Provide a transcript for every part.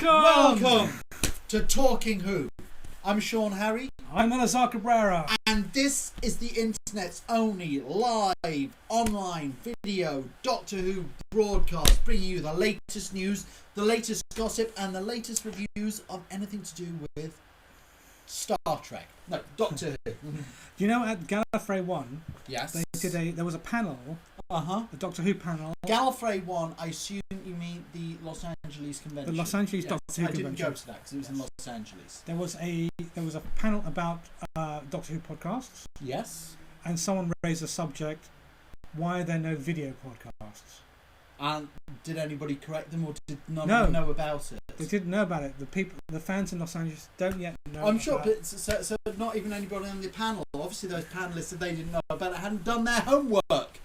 Welcome to Talking Who. I'm Sean Harry. I'm Elisar and this is the internet's only live online video Doctor Who broadcast, bringing you the latest news, the latest gossip, and the latest reviews of anything to do with Star Trek. No, Doctor Who. You know, at Gallifrey 1, yes, there was a panel, a Doctor Who panel. Gallifrey 1, I assume you mean the Los Angeles convention. The Los Angeles Doctor Who convention. I didn't go to that because it was in Los Angeles. There was a panel about Doctor Who podcasts. Yes. And someone raised a subject: why are there no video podcasts? And did anybody correct them, or did none of them know about it? They didn't know about it. The fans in Los Angeles don't yet know. I'm sure, but so not even anybody on the panel. Obviously, those panelists said they didn't know about it, hadn't done their homework.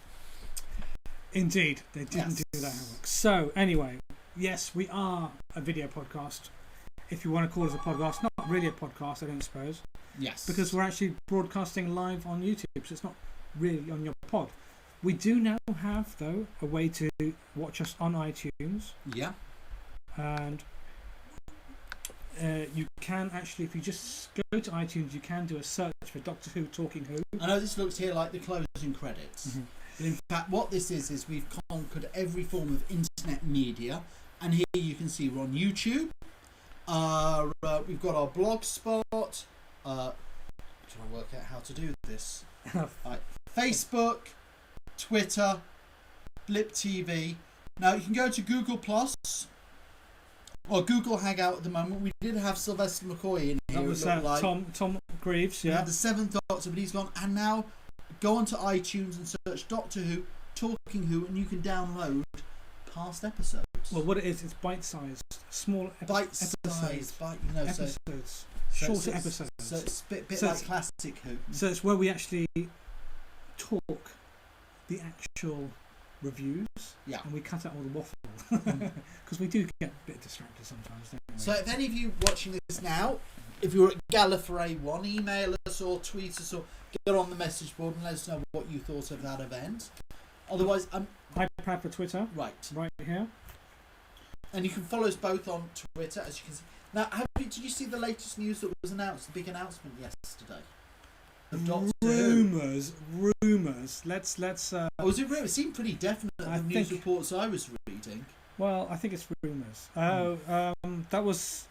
Indeed, they didn't do that homework. So anyway, yes, we are a video podcast. If you want to call us a podcast, not really a podcast, I don't suppose. Yes. Because we're actually broadcasting live on YouTube, so it's not really on your pod. We do now have, though, a way to watch us on iTunes. Yeah. And you can actually, if you just go to iTunes, you can do a search for Doctor Who, Talking Who. I know this looks here like the closing credits. Mm-hmm. But in fact, what this is we've conquered every form of internet media. And here you can see we're on YouTube. We've got our blog spot. Trying to work out how to do this. Right. Facebook, Twitter, Blip TV. Now you can go to Google Plus or Google Hangout at the moment. We did have Sylvester McCoy in here. That was Tom Greaves, yeah. The seventh Doctor, but he's gone. And now go onto iTunes and search Doctor Who, Talking Who, and you can download past episodes. Well, what it is, it's bite-sized, small episodes. Episodes. Shorter episodes. So it's a bit like classic Who. So it's where we actually talk the actual reviews, and we cut out all the waffle because we do get a bit distracted sometimes, don't we? So if any of you watching this now, if you're at Gallifrey 1, email us or tweet us or get on the message board and let us know what you thought of that event. Otherwise, iPad for Twitter, right here, and you can follow us both on Twitter, as you can see. Now, did you see the latest news that was announced? The big announcement yesterday. Rumours. Let's. Was it rumours? It seemed pretty definite. The news reports I was reading. Well, I think it's rumours. That was.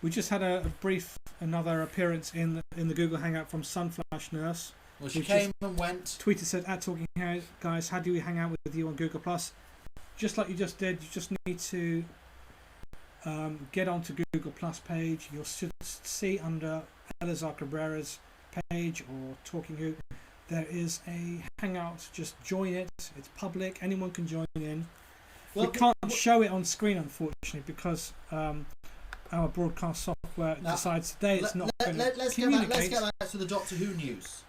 We just had a brief another appearance in the Google Hangout from Sunflash Nurse. Well, she came and went. Tweeted said, "At Talking House, guys, how do we hang out with you on Google Plus? Just like you just did. You just need to get onto Google Plus page. You should see under Elisar Cabrera's page or Talking Who, there is a hangout. Just join it. It's public. Anyone can join in. Well, we can't show it on screen, unfortunately, because our broadcast software decides today it's not going to communicate. Let's get back to the Doctor Who news.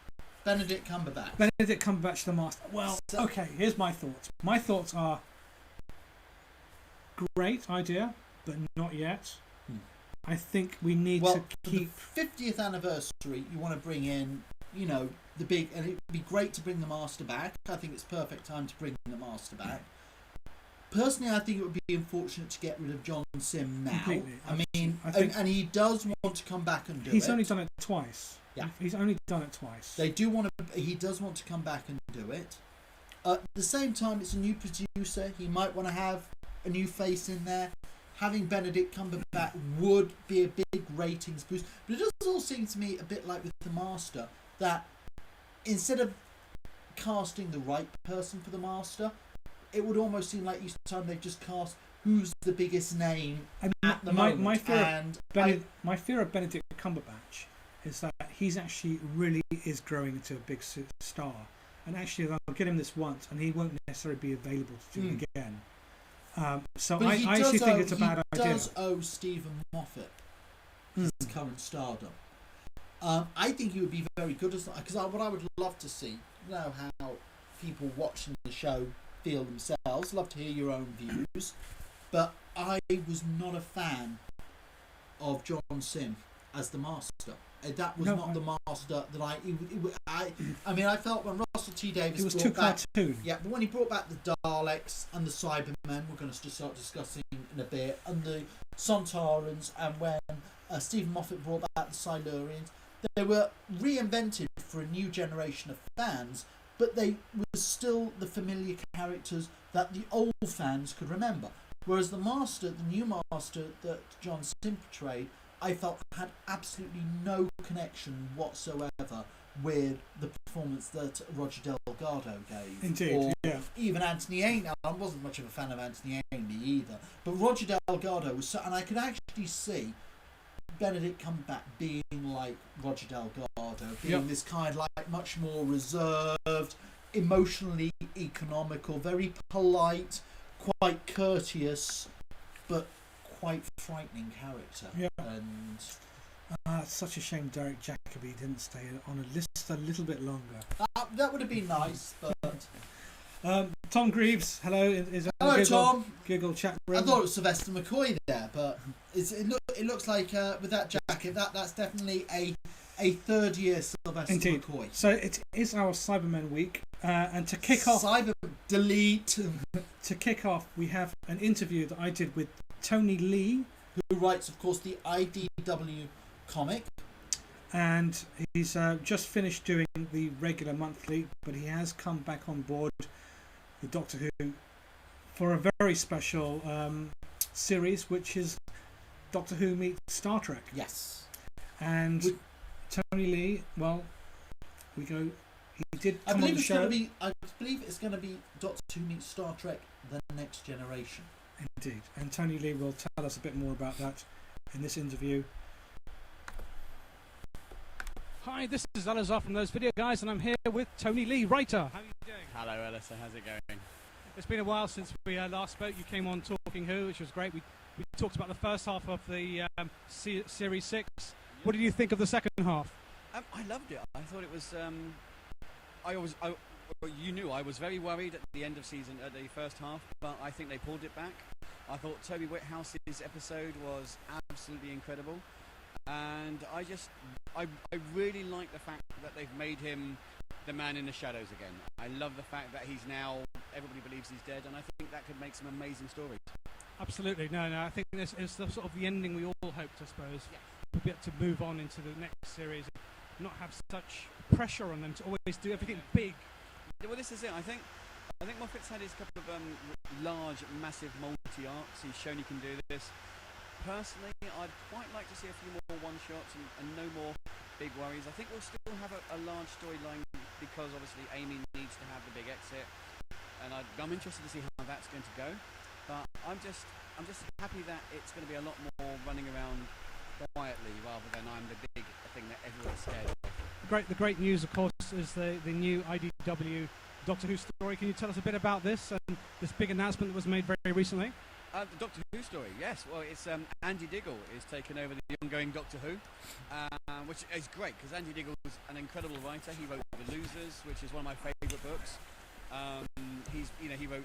Benedict Cumberbatch, the Master. Well, okay, here's my thoughts. My thoughts are great idea, but not yet. I think we need to keep... For the 50th anniversary, you want to bring in, the big... And it would be great to bring the Master back. I think it's perfect time to bring the Master back. Personally, I think it would be unfortunate to get rid of John Sim now. Completely. And he does want to come back and do it. He's only done it twice. Yeah. He's only done it twice. He does want to come back and do it. At the same time, it's a new producer. He might want to have a new face in there. Having Benedict Cumberbatch would be a big ratings boost. But it does all seem to me a bit like with the Master, that instead of casting the right person for the Master, it would almost seem like each time they've just cast who's the biggest name at the moment. My fear of Benedict Cumberbatch is that he's actually really is growing into a big star. And actually they'll get him this once and he won't necessarily be available to do it again. So I actually think it's a bad idea. He does owe Stephen Moffat his current stardom. I think he would be very good as because what I would love to see, how people watching the show feel themselves. Love to hear your own views, but I was not a fan of John Sim as the Master. That was not the Master that I mean, I felt when Russell T Davies it was brought too back, cartoon. yeah, but when he brought back the Daleks and the Cybermen, we're going to start discussing in a bit, and the Sontarans, and when Stephen Moffat brought back the Silurians, they were reinvented for a new generation of fans, but they were still the familiar characters that the old fans could remember. Whereas the Master, the new Master that John Sim portrayed, I felt had absolutely no connection whatsoever with the performance that Roger Delgado gave. Indeed, or yeah. even Anthony Ainley. I wasn't much of a fan of Anthony Ainley either, but Roger Delgado was so, and I could actually see Benedict Cumberbatch being like Roger Delgado, being this kind of like much more reserved, emotionally economical, very polite, quite courteous, but quite frightening character. Yeah. And It's such a shame Derek Jacobi didn't stay on a list a little bit longer. that would have been nice, but Tom Greaves, hello. hello, Tom. Google chat room. I thought it was Sylvester McCoy there, but it looks like with that jacket, that's definitely a third year Sylvester Indeed. McCoy. So it is our Cybermen week, and to kick off, delete. To kick off, we have an interview that I did with Tony Lee, who writes, of course, the IDW comic, and he's just finished doing the regular monthly, but he has come back on board with Doctor Who for a very special series, which is Doctor Who meets Star Trek. Yes. And Tony Lee, well, he did come I believe on the show. I believe it's going to be Doctor Who meets Star Trek: The Next Generation. Indeed, and Tony Lee will tell us a bit more about that in this interview. Hi, this is Elisar from Those Video Guys, and I'm here with Tony Lee, writer. How are you doing? Hello, Elisar. How's it going? It's been a while since we last spoke. You came on Talking Who, which was great. We talked about the first half of the Series 6. What did you think of the second half? I loved it. I thought it was... you knew I was very worried at the end of at the first half, but I think they pulled it back. I thought Toby Whithouse's episode was absolutely incredible, and I really like the fact that they've made him the man in the shadows again. I love the fact that he's now, everybody believes he's dead, and I think that could make some amazing stories. Absolutely. No, I think this is the sort of the ending we all hoped, I suppose. Yes. We'll be able to move on into the next series, not have such pressure on them to always do everything big. Well, this is it. I think Moffat's had his couple of large, massive multi-arcs. He's shown he can do this. Personally, I'd quite like to see a few more one-shots and no more big worries. I think we'll still have a large storyline because obviously Amy needs to have the big exit, and I'm interested to see how that's going to go. But I'm just happy that it's going to be a lot more running around quietly rather than I'm the big thing that everyone's scared of. The great news, of course, is the new IDW Doctor Who story. Can you tell us a bit about this and this big announcement that was made very recently? The Doctor Who story, yes. Well, it's Andy Diggle is taking over the ongoing Doctor Who, which is great because Andy Diggle is an incredible writer. He wrote The Losers, which is one of my favourite books. He wrote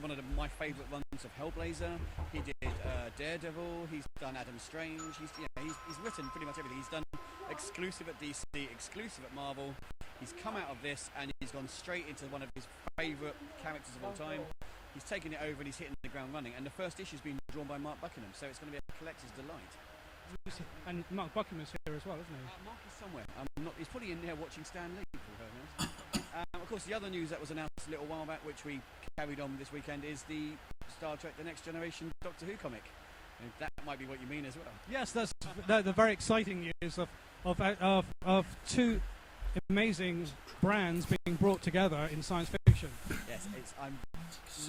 one of my favourite runs of Hellblazer. He did Daredevil. He's done Adam Strange. He's written pretty much everything. He's done exclusive at DC, exclusive at Marvel. He's come out of this and he's gone straight into one of his favourite characters of all time. He's taken it over and he's hitting the ground running. And the first issue's been drawn by Mark Buckingham, so it's going to be a collector's delight. And Mark Buckingham's here as well, isn't he? Mark is somewhere. He's probably in there watching Stan Lee. Of course, the other news that was announced a little while back, which we carried on this weekend, is the Star Trek: The Next Generation Doctor Who comic. And that might be what you mean as well. Yes, that's the very exciting news of two amazing brands being brought together in science fiction. Yes, I'm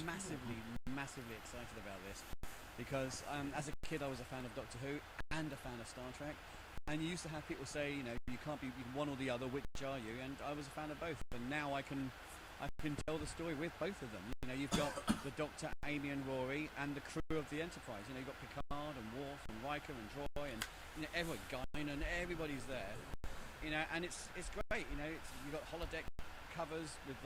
massively excited about this because as a kid I was a fan of Doctor Who and a fan of Star Trek. And you used to have people say, you can't be one or the other, which are you? And I was a fan of both. And now I can tell the story with both of them. You've got the Doctor, Amy and Rory, and the crew of the Enterprise. You've got Picard and Worf and Riker and Troy and everyone, Guinan, and everybody's there. And it's great. You've got holodeck covers with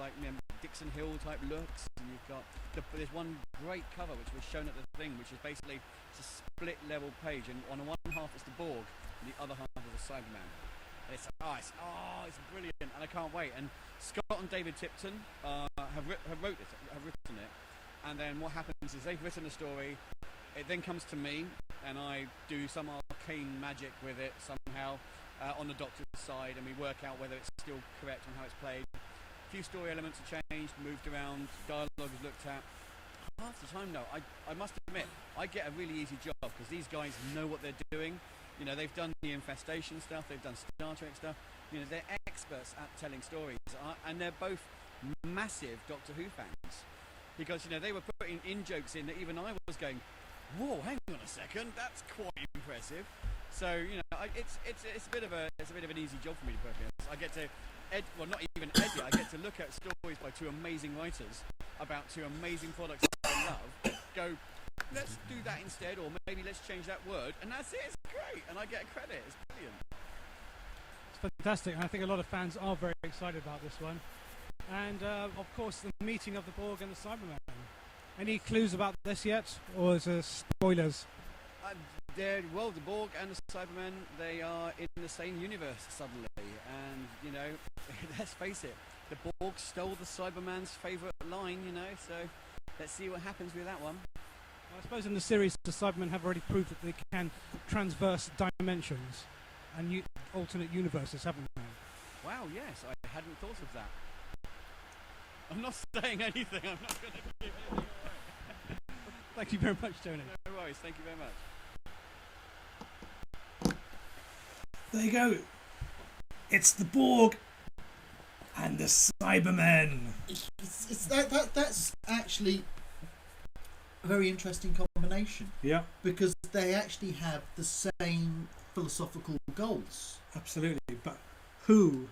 Dixon Hill type looks, and you've got there's one great cover which was shown at the thing, which is basically it's a split level page, and on one half it's the Borg. The other half is a Cyberman, It's brilliant, and I can't wait. And Scott and David Tipton have written it, and then what happens is they've written a story. It then comes to me, and I do some arcane magic with it somehow on the Doctor's side, and we work out whether it's still correct on how it's played. A few story elements are changed, moved around, dialogue is looked at. Half the time, though, I must admit, I get a really easy job because these guys know what they're doing. You know, they've done the infestation stuff, they've done Star Trek stuff. You know, they're experts at telling stories, and they're both massive Doctor Who fans. Because, you know, they were putting in jokes in that even I was going, whoa, hang on a second, that's quite impressive. So, you know, it's a bit of an easy job for me, to be perfectly honest. I get to not even edit. I get to look at stories by two amazing writers about two amazing products that I love. Go, let's do that instead, or maybe let's change that word, and that's it. It's great, and I get credit. It's brilliant. It's fantastic, and I think a lot of fans are very excited about this one. And of course, the meeting of the Borg and the Cybermen. Any clues about this yet, or is it spoilers? The Borg and the Cybermen, they are in the same universe suddenly, and you know, let's face it, the Borg stole the Cyberman's favourite line, you know. So let's see what happens with that one. Well, I suppose in the series, the Cybermen have already proved that they can transverse dimensions and alternate universes, haven't they? Wow, yes, I hadn't thought of that. I'm not saying anything. I'm not going to give anything away. Thank you very much, Tony. No worries. Thank you very much. There you go. It's the Borg and the Cybermen. That's actually a very interesting combination. Yeah. Because they actually have the same philosophical goals. Absolutely. But who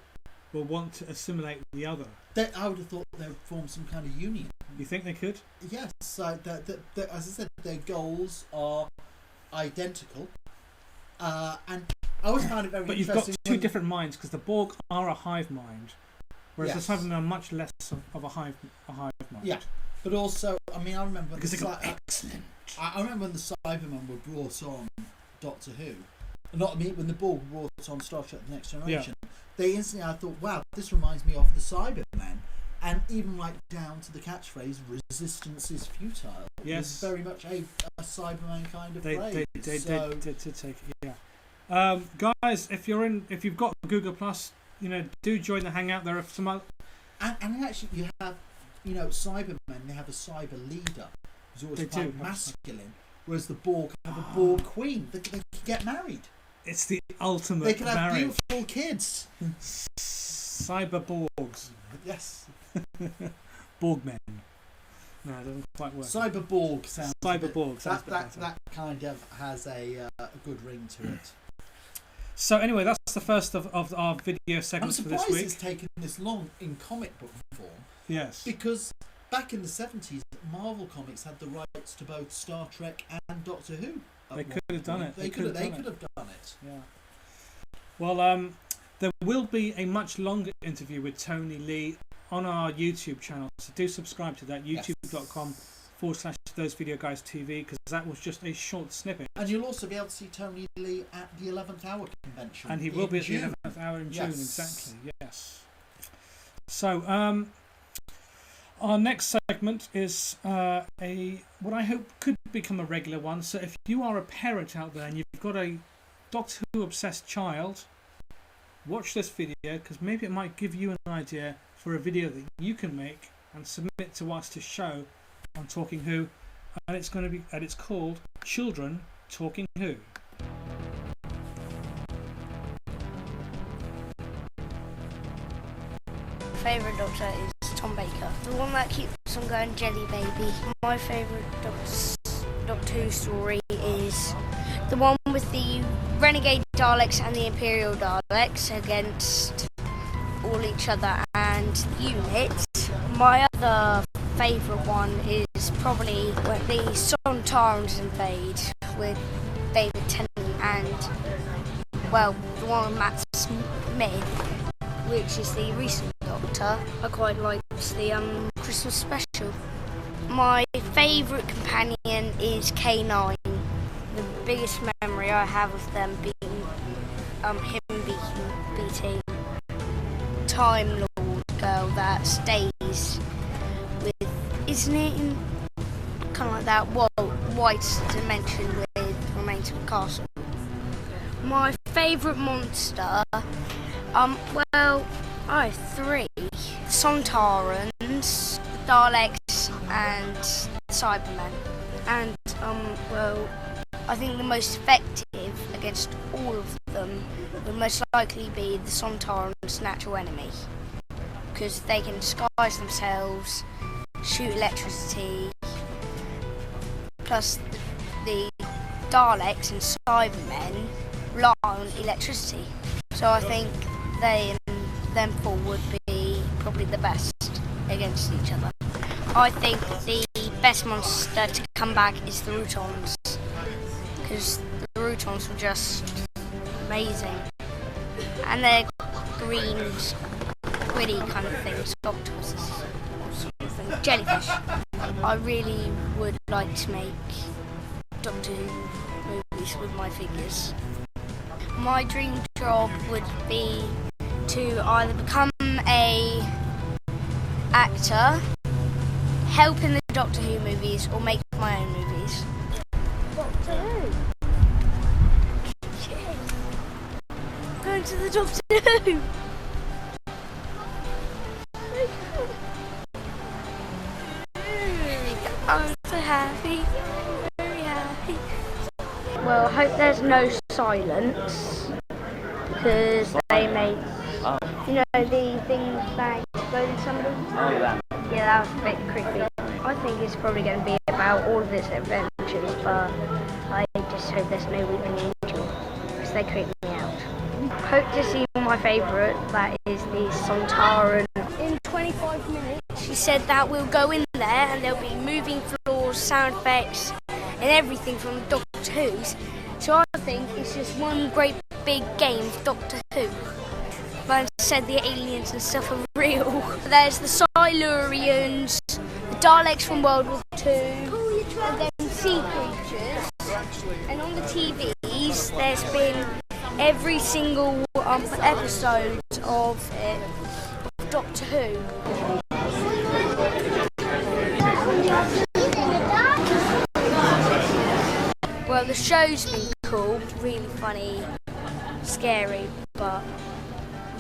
will want to assimilate the other? I would have thought they would form some kind of union. You think they could? Yes. So as I said, their goals are identical. And I always found it very but interesting. You've got two different minds, because the Borg are a hive mind, whereas Yes. the Cybermen are much less of a hive mind. Yeah. But also, I mean, I remember Because they got excellent. I remember when the Cybermen were brought on Doctor Who. Not me, when the Borg were brought on Star Trek The Next Generation. Yeah. They instantly, I thought, wow, this reminds me of the Cybermen. And even right down to the catchphrase, resistance is futile. Yes. It's very much a Cyberman kind of phrase. They did take it, yeah. Guys, if you've got Google Plus, you know, do join the Hangout. There are some other... And actually, you have, you know, Cybermen, they have a cyber leader who's always quite masculine, whereas the Borg have a Borg queen. They can get married. It's the ultimate They can have marriage. beautiful kids. Cyber Borgs. Yes. Borgmen. No, it doesn't quite work. Cyberborg sounds. Cyberborg sounds that kind of has a good ring to it. So anyway, that's the first of our video segments for this week. I'm surprised it's taken this long in comic book form. Yes. Because back in the 70s, Marvel Comics had the rights to both Star Trek and Doctor Who. They could have done it. They could have done it. Yeah. Well, there will be a much longer interview with Tony Lee on our YouTube channel, so do subscribe to that, youtube.com/ThoseVideoGuysTV, because that was just a short snippet. And you'll also be able to see Tony Lee at the 11th Hour convention. And he will be at the 11th Hour in June, exactly, yes. So, our next segment is what I hope could become a regular one. So if you are a parent out there and you've got a Doctor Who obsessed child, watch this video, because maybe it might give you an idea for a video that you can make and submit to us to show on Talking Who, and it's called Children Talking Who. Favourite Doctor is Tom Baker, the one that keeps on going Jelly Baby. My favourite Doctor Who story is the one with the Renegade Daleks and the Imperial Daleks against all each other and units. My other favourite one is probably when the Sontarans invade with David Tennant and, well, the one with Matt Smith, which is the recent Doctor. I quite like the Christmas special. My favourite companion is K9. The biggest memory I have of them being him beating Time Lord girl that stays with, isn't it, in kind of like that white dimension with Remains of the Castle. My favourite monster, well, I have 3. Sontarans, Daleks and Cybermen. And, well, I think the most effective against all of them would most likely be the Sontarans' natural enemy. Because they can disguise themselves, shoot electricity, plus the Daleks and Cybermen rely on electricity. So I think they and them 4 would be probably the best against each other. I think the best monster to come back is the Routons, because the Routons were just amazing. And they're green, squiddy kind of things, octopuses or something, jellyfish. I really would like to make Doctor Who movies with my figures. My dream job would be to either become a actor, help in the Doctor Who movies, or make my own movies. Doctor Who? Yeah. Going to the Doctor Who! I'm so happy, very happy. Well, I hope there's no silence, because they make, you know, the things that exploded somebody? Oh, yeah. Yeah, that was a bit creepy. I think it's probably going to be about all of its adventures, but I just hope there's no weeping angel, because they creep me out. Hope to see my favourite, that is the Sontaran. In 25 minutes, she said that we'll go in there and there'll be moving floors, sound effects, and everything from Doctor Who's. So I think it's just one great big game of Doctor Who. But instead the aliens and stuff are real. There's the Silurians, the Daleks from World War II, and then sea creatures. And on the TVs, there's been every single episode of Doctor Who. Well, the show's been cool, really funny, scary, but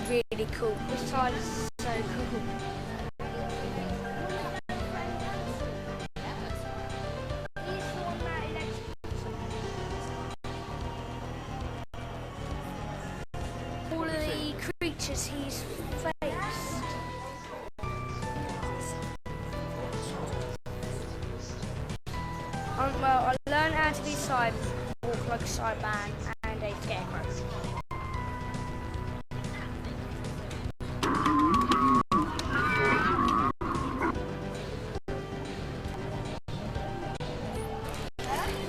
really cool. This side is so cool. All of the creatures he's faced. Well, I learned how to be walk like a Cyberman and a scarecrow.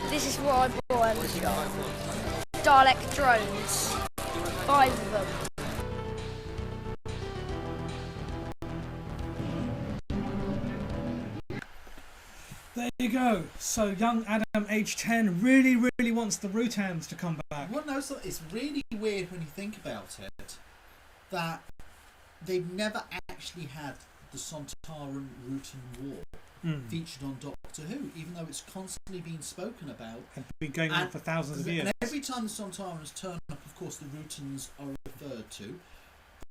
This is what I brought in the shop. Dalek drones. 5 of them. There you go. So young Adam, age 10, really wants the Routons to come back. Well, no, so it's really weird when you think about it, that they've never actually had the Sontaran Rutan War featured on Doctor Who, even though it's constantly been spoken about. It's been going on for thousands of years. And every time the Sontarans turn up, of course, the Rutans are referred to.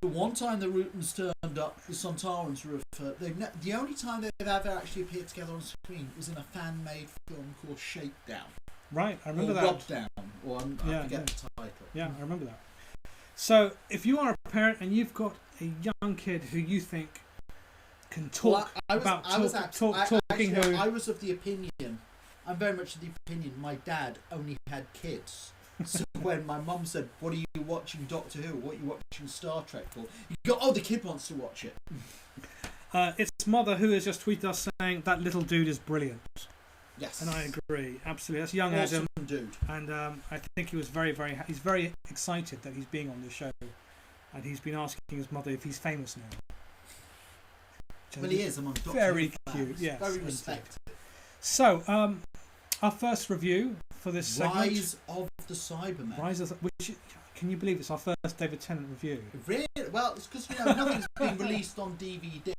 The one time the Rutans turned up, the Sontarans were referred. The only time they've ever actually appeared together on screen was in a fan-made film called Shakedown. Right, I remember that. Rubdown, or I forget the title. Yeah, I remember that. So, if you are a parent and you've got a young kid who you think can talk talking Who, I was of the opinion. I'm very much of the opinion. My dad only had kids. So when my mum said, "What are you watching Doctor Who? What are you watching Star Trek for?" You go, "Oh, the kid wants to watch it." It's Mother who has just tweeted us saying that little dude is brilliant. Yes, and I agree absolutely. That's young awesome Adam, dude, and I think he was very he's very excited that he's being on this show, and he's been asking his mother if he's famous now. Well, he is among Doctor very Who cute, fans. yes, Very respected. So, our first review for this segment. Rise of the Cybermen. Rise of which can you believe it's our first David Tennant review? Really? Well, it's because nothing's been released on DVD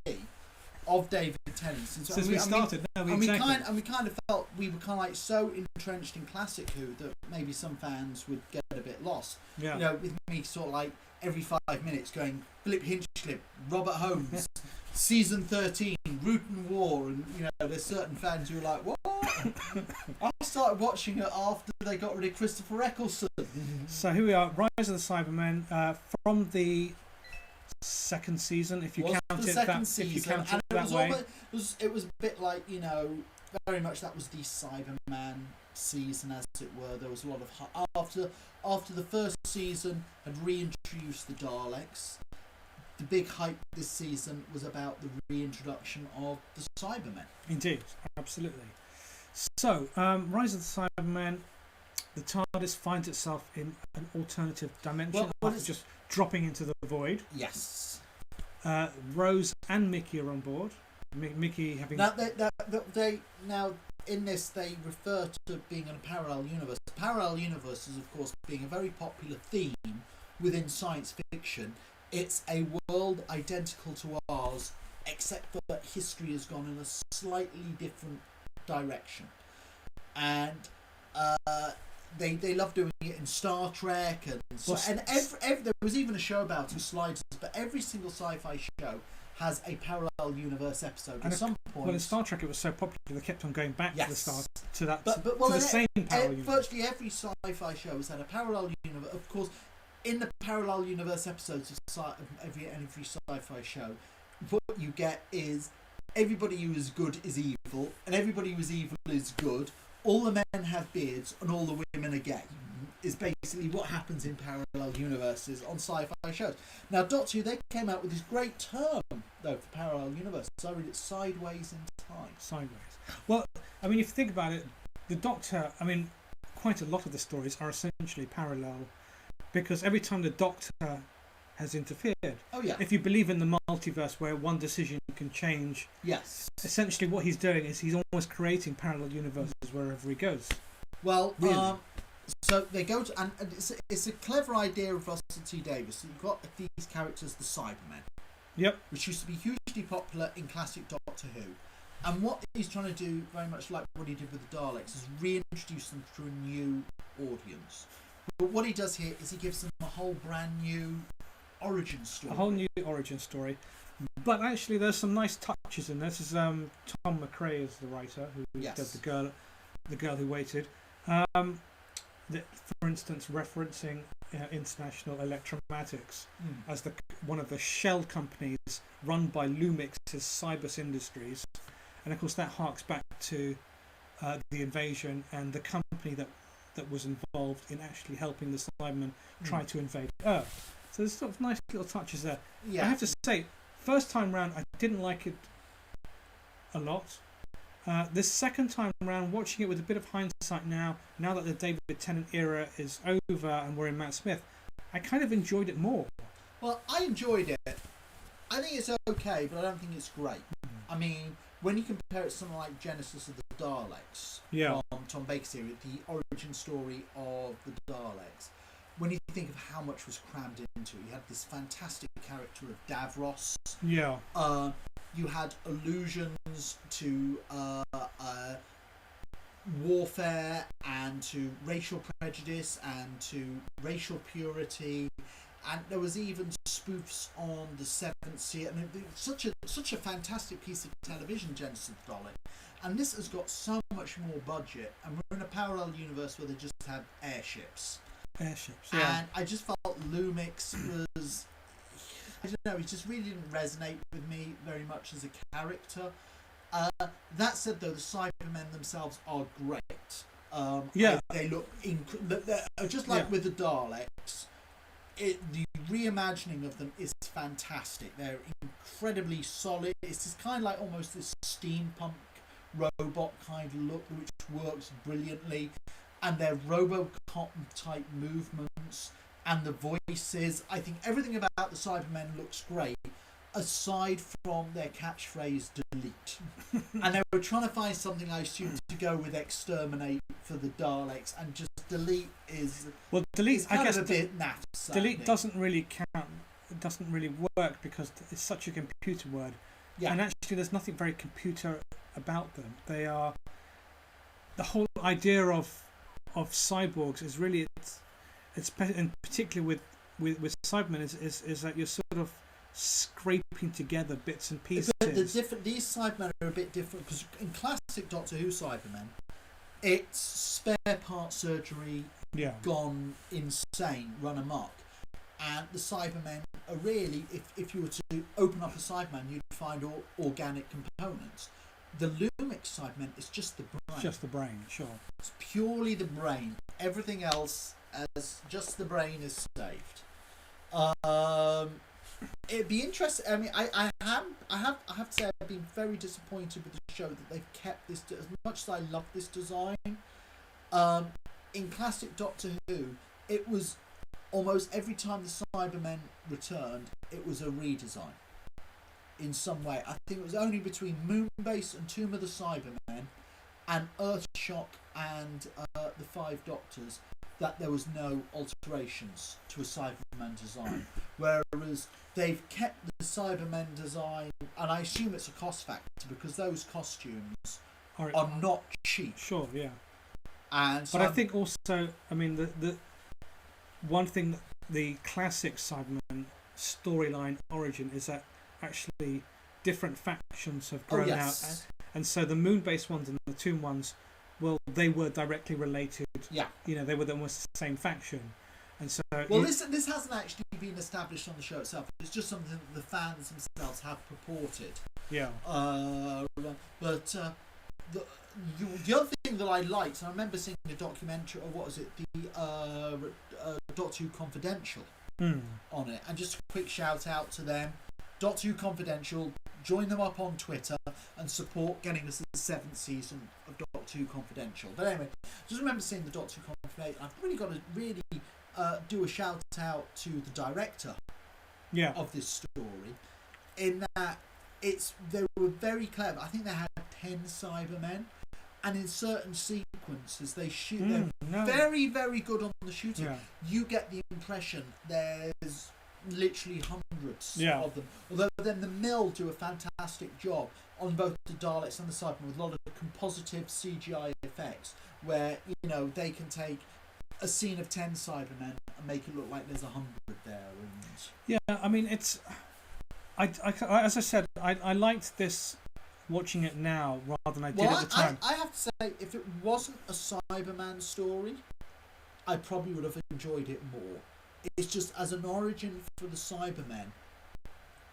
of David Tennant since we started. We kind of felt we were kind of like so entrenched in classic Who that maybe some fans would get a bit lost. Yeah. You know, with me sort of like every 5 minutes going Philip Hinchcliffe, Robert Holmes, season 13, Root and War, and you know, there's certain fans who are like, what? I started watching it after they got rid of Christopher Eccleston. So here we are, Rise of the Cybermen, from the second season, if you count it that way. It was a bit like, you know, very much that was the Cyberman season, as it were. There was a lot of after the first season had reintroduced the Daleks. The big hype this season was about the reintroduction of the Cybermen. Indeed, absolutely. So, Rise of the Cybermen, the TARDIS finds itself in an alternative dimension after just dropping into the void. Yes. Rose and Mickey are on board. Mickey having... Now, in this, they refer to being in a parallel universe. Parallel universes, of course, being a very popular theme within science fiction. It's a world identical to ours, except that history has gone in a slightly different direction. And they love doing it in Star Trek, and there was even a show about it, Sliders, but every single sci-fi show has a parallel universe episode. And at some point, well, in Star Trek, it was so popular they kept on going back to the start to that to the same parallel universe. Virtually every sci-fi show has had a parallel universe. Of course, in the parallel universe episodes of every sci-fi show, what you get is everybody who is good is evil, and everybody who is evil is good. All the men have beards, and all the women are gay. Is basically what happens in parallel universes on sci-fi shows. Now, Doctor Who, they came out with this great term, though, for parallel universes. I read it sideways in time. Sideways. Well, I mean, if you think about it, the Doctor, I mean, quite a lot of the stories are essentially parallel, because every time the Doctor has interfered, if you believe in the multiverse where one decision can change, essentially what he's doing is he's almost creating parallel universes wherever he goes. Well, really? So they go to, and it's a clever idea of Russell T Davies. So you've got these characters, the Cybermen, which used to be hugely popular in classic Doctor Who. And what he's trying to do, very much like what he did with the Daleks, is reintroduce them to a new audience. But what he does here is he gives them a whole brand new origin story. A whole new origin story. But actually, there's some nice touches in this. This is Tom McRae is the writer who does the girl who waited. For instance, referencing International Electromatics as one of the shell companies run by Lumix's Cybus Industries, and of course that harks back to the invasion and the company that was involved in actually helping the Cybermen try to invade Earth. So there's sort of nice little touches there. I have to say, first time round I didn't like it a lot. This second time around, watching it with a bit of hindsight now that the David Tennant era is over and we're in Matt Smith, I kind of enjoyed it more. Well, I enjoyed it. I think it's okay, but I don't think it's great. I mean, when you compare it to something like Genesis of the Daleks from Tom Baker's series, the origin story of the Daleks, when you think of how much was crammed into it, you had this fantastic character of Davros. You had allusions to warfare and to racial prejudice and to racial purity, and there was even spoofs on the Seventh Sea. And such a fantastic piece of television, Genesis of the Dalek. And this has got so much more budget, and we're in a parallel universe where they just have airships. And I just felt Lumix was, I don't know, it just really didn't resonate with me very much as a character. That said, though, the Cybermen themselves are great. They look just like with the Daleks. The reimagining of them is fantastic. They're incredibly solid. It's just kind of like almost this steampunk robot kind of look, which works brilliantly. And their Robocop type movements and the voices. I think everything about the Cybermen looks great. aside from their catchphrase delete. And they were trying to find something, I assume, to go with exterminate for the Daleks, and just delete is delete. I guess a bit naff. Delete doesn't really count. It doesn't really work because it's such a computer word. Yeah. And actually, there's nothing very computer about them. They are the whole idea of cyborgs is really it's and particularly with Cybermen is that you're sort of scraping together bits and pieces. But these Cybermen are a bit different because in classic Doctor Who Cybermen, it's spare part surgery gone insane, run amok. And the Cybermen are really, if you were to open up a Cyberman, you'd find all organic components. The Lumix Cybermen is just the brain. Just the brain, sure. It's purely the brain. Everything else, as just the brain, is saved. It'd be interesting. I mean, I have to say I've been very disappointed with the show that they've kept this. As much as I love this design, in classic Doctor Who, it was almost every time the Cybermen returned, it was a redesign in some way. I think it was only between Moonbase and Tomb of the Cybermen and Earthshock and the Five Doctors that there was no alterations to a Cyberman design. Whereas they've kept the Cybermen design, and I assume it's a cost factor because those costumes are not cheap. Sure, yeah. And so but I think also, I mean, the one thing that the classic Cyberman storyline origin is that actually different factions have grown out, and so the moon-based ones and the tomb ones, well, they were directly related. Yeah, you know, they were almost the same faction, and so. Well, this hasn't actually been established on the show itself. It's just something that the fans themselves have purported. Yeah. But the other thing that I liked, and I remember seeing a documentary, or what was it, the Doctor Who Confidential on it, and just a quick shout out to them, Doctor Who Confidential. Join them up on Twitter and support getting us the 7th season of Doctor Who Confidential. But anyway, just remember seeing the Doctor Who Confidential. I've really got to do a shout out to the director of this story, in that they were very clever. I think they had 10 Cybermen, and in certain sequences they shoot. They're very, very good on the shooting. Yeah. You get the impression there's literally hundreds of them. Although then the Mill do a fantastic job on both the Daleks and the Cybermen with a lot of compositive CGI effects, where they can take a scene of 10 Cybermen and make it look like there's 100 there. And I mean, it's I as I said, I liked this watching it now rather than I did at the time. I have to say, if it wasn't a Cyberman story, I probably would have enjoyed it more. It's just, as an origin for the Cybermen,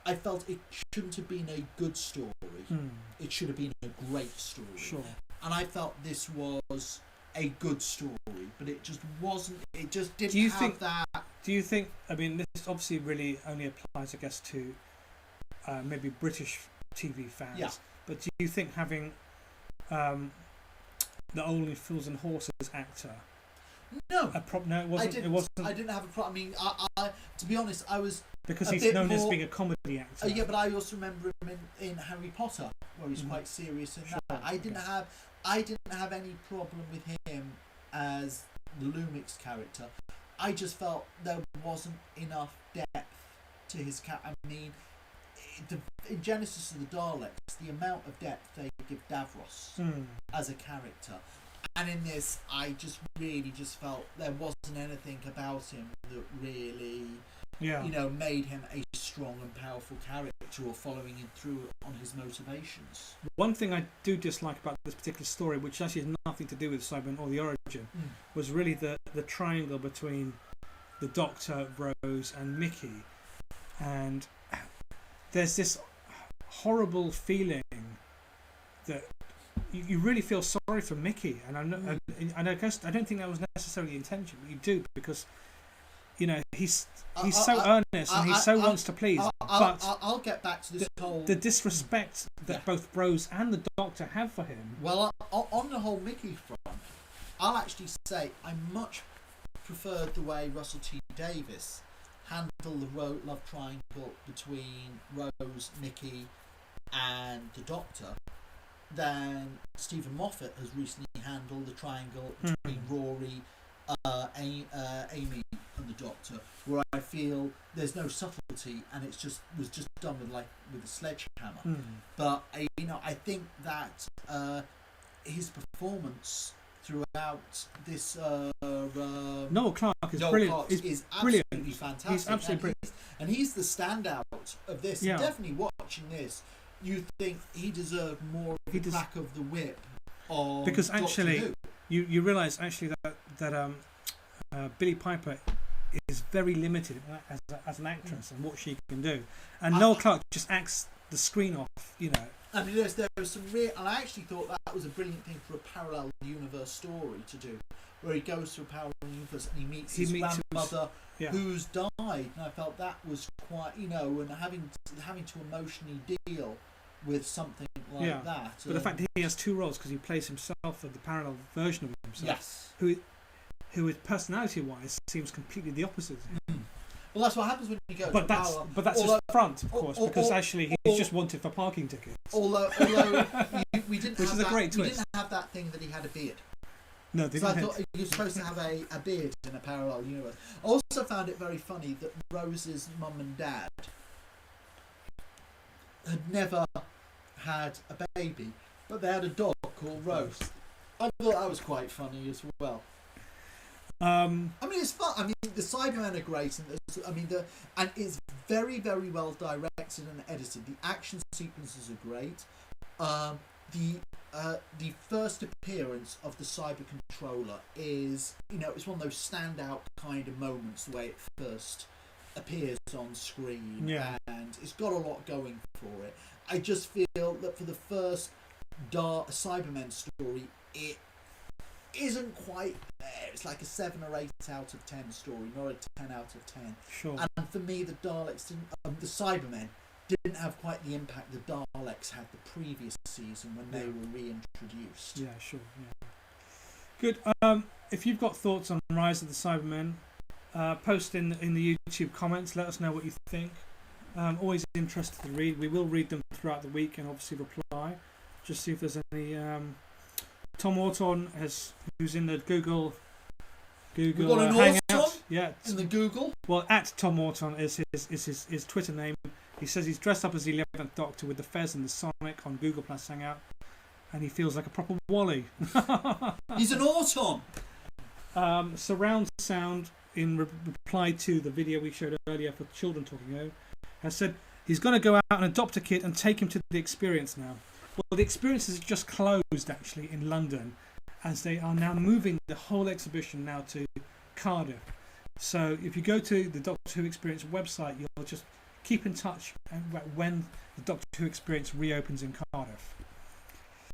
I felt it shouldn't have been a good story. It should have been a great story. Sure. And I felt this was a good story, but it just wasn't. It just didn't that. Do you think? I mean, this obviously really only applies, I guess, to maybe British TV fans. Yeah. But do you think having the Only Fools and Horses actor? No. No, it wasn't. It wasn't. I didn't have a problem. I mean, I to be honest, I was because he's known as being a comedy actor. Yeah, but I also remember him in Harry Potter, where he's quite serious in that. I didn't have any problem with him as the Lumix character. I just felt there wasn't enough depth to his character. I mean, in Genesis of the Daleks, the amount of depth they give Davros as a character. And in this, I just really felt there wasn't anything about him that really, made him a strong and powerful character, or following him through on his motivations. One thing I do dislike about this particular story, which actually has nothing to do with Cyberman or the origin, was really the triangle between the Doctor, Rose, and Mickey. And there's this horrible feeling that you really feel sorry for Mickey, and I guess I don't think that was necessarily the intention, but you do, because he's so earnest and he so wants to please. But I'll get back to this whole the disrespect that both Rose and the Doctor have for him. Well, on the whole Mickey front, I'll actually say I much preferred the way Russell T Davies handle the love triangle between Rose, Mickey, and the Doctor than Stephen Moffat has recently handled the triangle between Rory, Amy, and the Doctor, where I feel there's no subtlety and it's just done with a sledgehammer. But I think that his performance throughout this Noel Clarke is brilliant. Is absolutely fantastic. He's absolutely brilliant, and he's the standout of this. Yeah. And definitely watching this, you think he deserved more of the crack of the whip on because Doctor actually Who. you realise actually that Billie Piper is very limited as an actress and what she can do, and Noel Clarke just acts the screen off. I mean, there was some real, and I actually thought that was a brilliant thing for a parallel universe story to do, where he goes to a parallel universe and he meets his grandmother who's died, and I felt that was quite, and having to emotionally deal with something like that. But the fact that he has two roles, because he plays himself and the parallel version of himself, yes, who personality-wise seems completely the opposite. Well, that's what happens when you go. But that's his front, of course, because actually he's just wanted for parking tickets. Although we didn't, which have is a that, great twist. We didn't have that thing that he had a beard. No, they I didn't. thought you're supposed to have a beard in a parallel universe. I also found it very funny that Rose's mum and dad had never had a baby, but they had a dog called Rose. I thought that was quite funny as well. I mean, it's fun. I mean, the Cybermen are great, and it's very, very well directed and edited. The action sequences are great. The first appearance of the Cyber Controller is, it's one of those standout kind of moments the way it first appears on screen, and it's got a lot going for it. I just feel that for the first Cybermen story, it isn't quite there. It's like a 7 or 8 out of 10 story, not a 10 out of 10. Sure. And for me, the Daleks didn't, the Cybermen didn't have quite the impact the Daleks had the previous season when they were reintroduced. Yeah, sure. Yeah. Good. If you've got thoughts on Rise of the Cybermen, post in the YouTube comments. Let us know what you think. Always interested to read. We will read them throughout the week and obviously reply. Just see if there's any. Tom Orton who's in the Google Hangout. Yeah, in the Google. Well, at Tom Orton is his Twitter name. He says he's dressed up as the 11th Doctor with the fez and the Sonic on Google Plus Hangout, and he feels like a proper Wally. He's an Orton. Surround Sound, in reply to the video we showed earlier for Children Talking Ho, has said he's going to go out and adopt a kid and take him to the Experience now. Well, the Experience is just closed actually in London, as they are now moving the whole exhibition now to Cardiff. So if you go to the Doctor Who Experience website, you'll just keep in touch when the Doctor Who Experience reopens in Cardiff.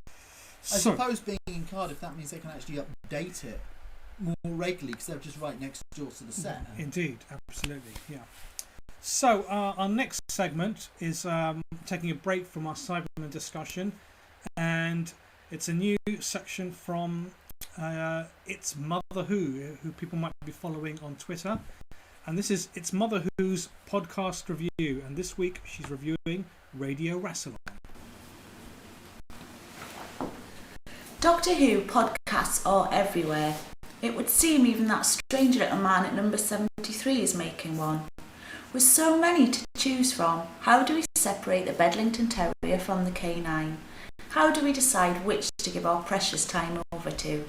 I suppose being in Cardiff, that means they can actually update it more regularly because they're just right next door to the set. Indeed, absolutely, yeah. So our next segment is taking a break from our Cyberman discussion, and it's a new section from It's Mother Who people might be following on Twitter. And this is It's Mother Who's podcast review, and this week she's reviewing Radio Rassilon. Doctor Who podcasts are everywhere. It would seem even that strange little man at number 73 is making one. With so many to choose from, how do we separate the Bedlington Terrier from the canine? How do we decide which to give our precious time over to?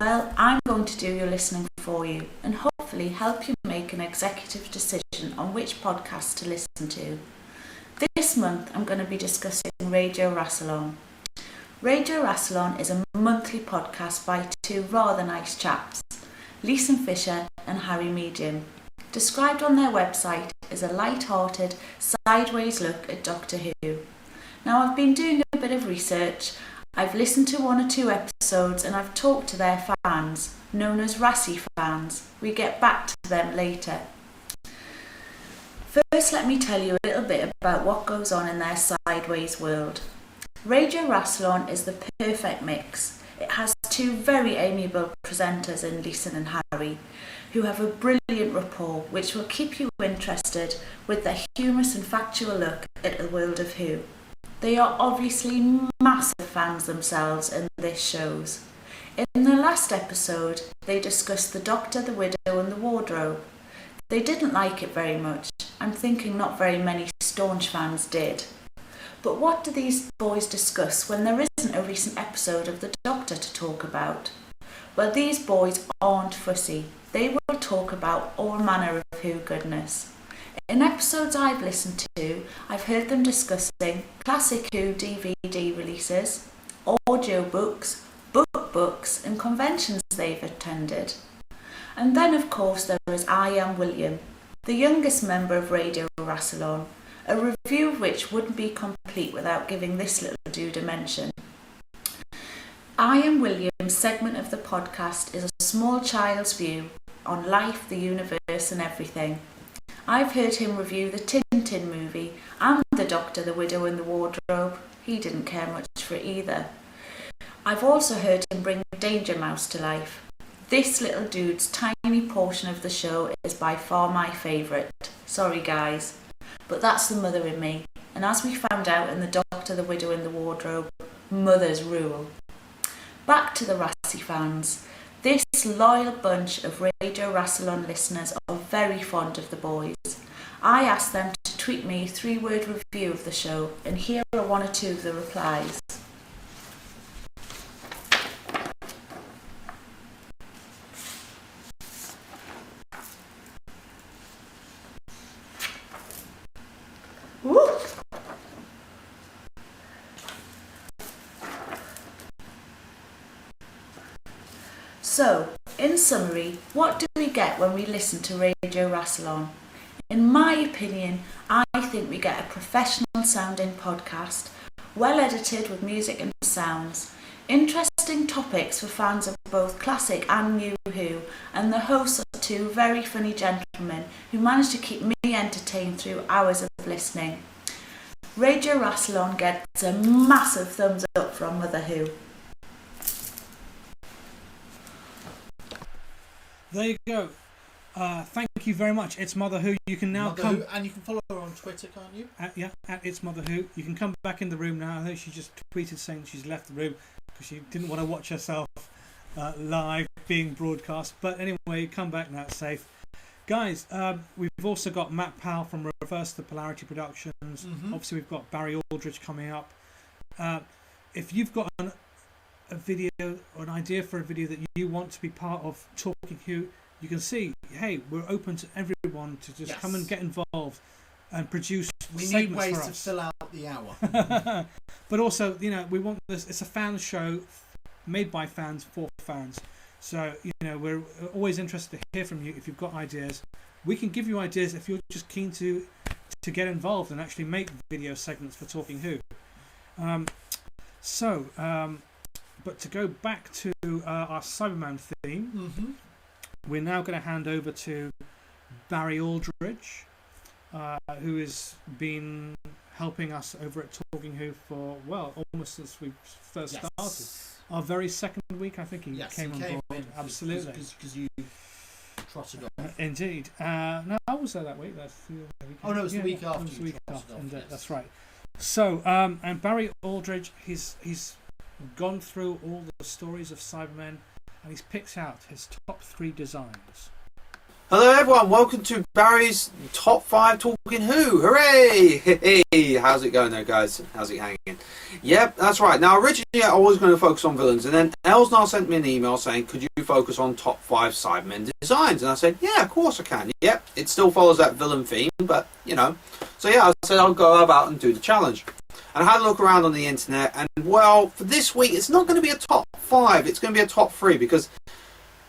Well, I'm going to do your listening for you and hopefully help you make an executive decision on which podcast to listen to. This month I'm going to be discussing Radio Rassilon. Radio Rassilon is a monthly podcast by two rather nice chaps, Leeson Fisher and Harry Medium, described on their website as a light-hearted, sideways look at Doctor Who. Now, I've been doing a bit of research. I've listened to 1 or 2 episodes and I've talked to their fans, known as Rassi fans. We get back to them later. First, let me tell you a little bit about what goes on in their sideways world. Radio Rassilon is the perfect mix. It has two very amiable presenters in Lisa and Harry, who have a brilliant rapport which will keep you interested with their humorous and factual look at the world of Who. They are obviously massive fans themselves in this shows. In the last episode, they discussed the Doctor, the Widow and the Wardrobe. They didn't like it very much. I'm thinking not very many staunch fans did. But what do these boys discuss when there isn't a recent episode of the Doctor to talk about? Well, these boys aren't fussy. They will talk about all manner of Who goodness. In episodes I've listened to, I've heard them discussing classic Who DVD releases, audio books, books and conventions they've attended. And then of course there is I Am William, the youngest member of Radio Rassilon, a review of which wouldn't be complete without giving this little dude a mention. I Am William's segment of the podcast is a small child's view on life, the universe and everything. I've heard him review the Tintin movie and the Doctor, the Widow and the Wardrobe. He didn't care much for it either. I've also heard him bring Danger Mouse to life. This little dude's tiny portion of the show is by far my favourite. Sorry guys, but that's the mother in me. And as we found out in the Doctor, the Widow and the Wardrobe, mothers rule. Back to the Rassi fans. This loyal bunch of Radio Rassilon listeners are very fond of the boys. I asked them to tweet me a 3-word review of the show, and here are one or two of the replies. Woo! So, in summary, what do we get when we listen to Radio Rassilon? In my opinion, I think we get a professional sounding podcast, well edited with music and sounds, interesting topics for fans of both classic and new Who, and the hosts are two very funny gentlemen who manage to keep me entertained through hours of listening. Radio Rassilon gets a massive thumbs up from Mother Who. There you go. Thank you very much. It's Mother Who. You can now Mother come. Who, and you can follow her on Twitter, can't you? At It's Mother Who. You can come back in the room now. I know she just tweeted saying she's left the room because she didn't want to watch herself live being broadcast. But anyway, come back now. It's safe. Guys, we've also got Matt Powell from Reverse the Polarity Productions. Mm-hmm. Obviously, we've got Barry Aldridge coming up. If you've got a video or an idea for a video that you want to be part of Talking Who, you can see, hey, we're open to everyone to just come and get involved and produce we segments need ways for to us. fill out the hour. But also, we want this. It's a fan show made by fans for fans. So, we're always interested to hear from you if you've got ideas. We can give you ideas if you're just keen to get involved and actually make video segments for Talking Who. But to go back to our Cyberman theme, we're now going to hand over to Barry Aldridge, who has been helping us over at Talking Who for, almost since we first started. Our very second week, I think he came on board. Absolutely. Because you trotted on. Indeed. No, I was there that week. No, it was the week after. It was the week after. Yes. That's right. So, and Barry Aldridge, he's gone through all the stories of Cybermen and he's picked out his top 3 designs. Hello everyone, welcome to Barry's Top 5 Talking Who. Hooray! Hey, how's it going there guys? How's it hanging? Yep, that's right. Now originally I was going to focus on villains, and then Elsnar sent me an email saying, could you focus on top 5 Cybermen designs? And I said, yeah, of course I can. Yep, it still follows that villain theme, but So yeah, I said I'll go about and do the challenge. And I had a look around on the internet, and for this week it's not going to be a top 5, it's going to be a top 3 because,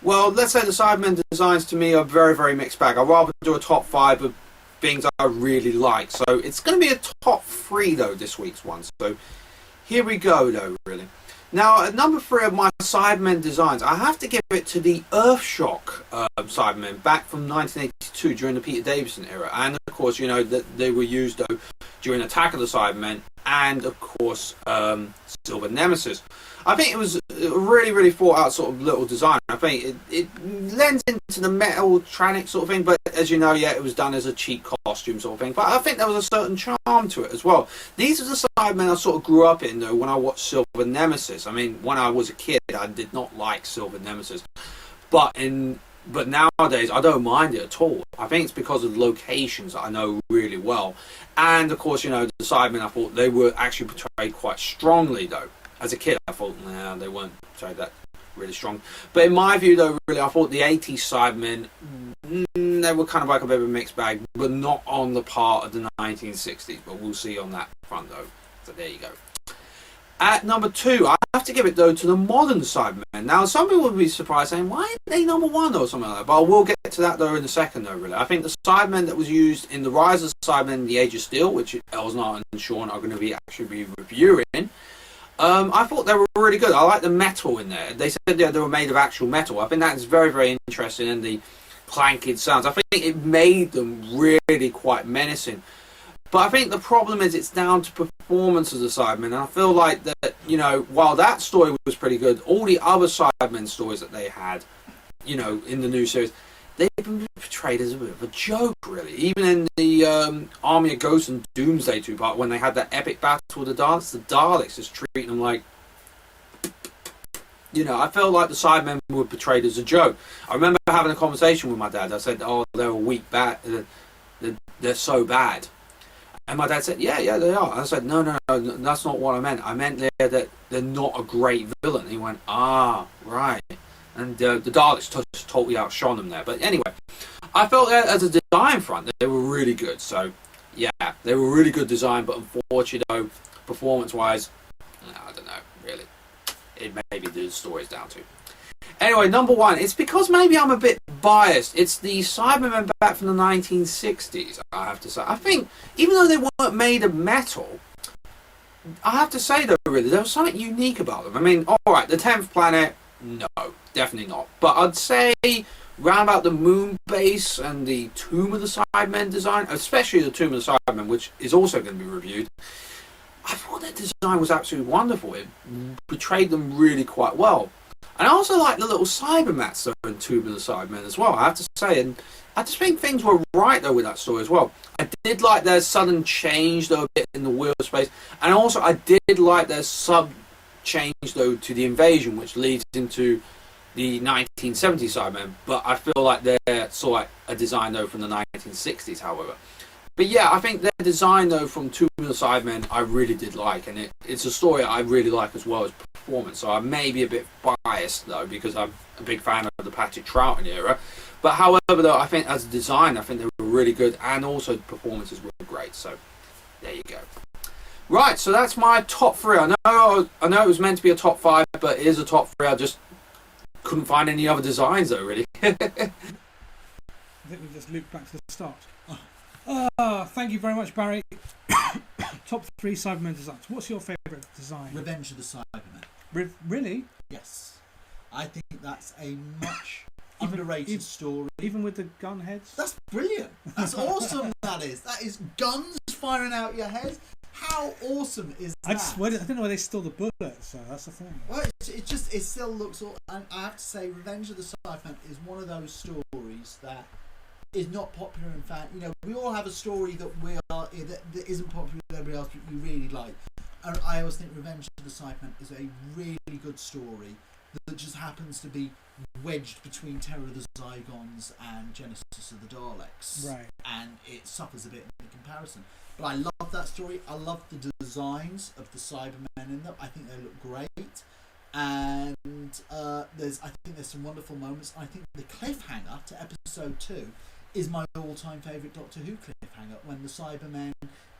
let's say the Cybermen designs to me are very, very mixed bag. I'd rather do a top 5 of things I really like. So it's going to be a top 3 though, this week's one. So here we go though, really. Now at number 3 of my Cybermen designs, I have to give it to the Earthshock Cybermen back from 1982 during the Peter Davison era. And of course, that they were used though during Attack of the Cybermen, and of course Silver Nemesis. I think it was a really, really thought out sort of little design. I think it lends into the metal-tranic sort of thing, but as you know, yeah, it was done as a cheap costume sort of thing. But I think there was a certain charm to it as well. These are the Cybermen I sort of grew up in, though, when I watched Silver Nemesis. I mean, when I was a kid, I did not like Silver Nemesis. But nowadays, I don't mind it at all. I think it's because of the locations that I know really well. And, of course, you know, the Cybermen, I thought they were actually portrayed quite strongly, though. As a kid, I thought, nah, they weren't portrayed that really strong. But in my view, though, really, I thought the 80s Cybermen, they were kind of like a bit of a mixed bag, but not on the part of the 1960s. But we'll see on that front, though. So there you go. At number 2, I have to give it, though, to the modern Cybermen. Now, some people would be surprised saying, why aren't they number 1 or something like that? But I will get to that, though, in a second, though, really. I think the Cybermen that was used in the Rise of the Cybermen in the Age of Steel, which Elisar and Sean are going to be reviewing, I thought they were really good. I like the metal in there. They said they were made of actual metal. I think that is very, very interesting, and the clanking sounds. I think it made them really quite menacing. But I think the problem is it's down to performance of the Cybermen, and I feel like that, you know, while that story was pretty good, all the other Cybermen stories that they had, you know, in the new series, they've been portrayed as a bit of a joke, really. Even in the Army of Ghosts and Doomsday 2-part, when they had that epic battle with the Daleks just treating them like... You know, I felt like the Cybermen were portrayed as a joke. I remember having a conversation with my dad. I said, oh, they're a weak bad. They're so bad. And my dad said, yeah, they are. I said, no, that's not what I meant. I meant that they're not a great villain. And he went, right. And the Daleks totally outshone them there. But anyway, I felt that as a design front, they were really good. So, yeah, they were really good design. But unfortunately, though, performance-wise, I don't know, really. It maybe the story's down to. Anyway, number 1, it's because maybe I'm a bit biased. It's the Cybermen back from the 1960s, I have to say. I think, even though they weren't made of metal, I have to say, though, really, there was something unique about them. I mean, alright, the 10th planet, no, definitely not. But I'd say round about the moon base and the Tomb of the Cybermen design, especially the Tomb of the Cybermen, which is also going to be reviewed, I thought that design was absolutely wonderful. It portrayed them really quite well. And I also like the little Cybermats though in Tomb of the Cybermen as well, I have to say. And I just think things were right though with that story as well. I did like their sudden change though a bit in the wheel space. And also I did like their sub change though to the invasion, which leads into the 1970s Cybermen. But I feel like they're sort of like a design though from the 1960s, however. But yeah, I think their design though from Tomb of the Cybermen I really did like, and it's a story I really like as well as performance. So I may be a bit biased though because I'm a big fan of the Patrick Troughton era. But however though, I think as a design, I think they were really good, and also the performances were great. So there you go. Right, so that's my top 3. I know it was meant to be a top 5, but it is a top 3. I just couldn't find any other designs though, really. I think we just loop back to the start. Thank you very much, Barry. Top 3 Cybermen designs. What's your favourite design? Revenge of the Cybermen. Really? Yes. I think that's a much underrated story. Even with the gun heads? That's brilliant. That's awesome, that is. That is guns firing out your head. How awesome is that? I don't know where they stole the bullets, so that's the thing. Well, it still looks... And I have to say, Revenge of the Cybermen is one of those stories that is not popular. In fact, you know, we all have a story that that isn't popular with everybody else, but you really like. And I always think Revenge of the Cybermen is a really good story that just happens to be wedged between Terror of the Zygons and Genesis of the Daleks. Right. And it suffers a bit in comparison. But I love that story. I love the designs of the Cybermen in them. I think they look great. And I think there's some wonderful moments. I think the cliffhanger to episode 2 is my all-time favourite Doctor Who cliffhanger, when the Cybermen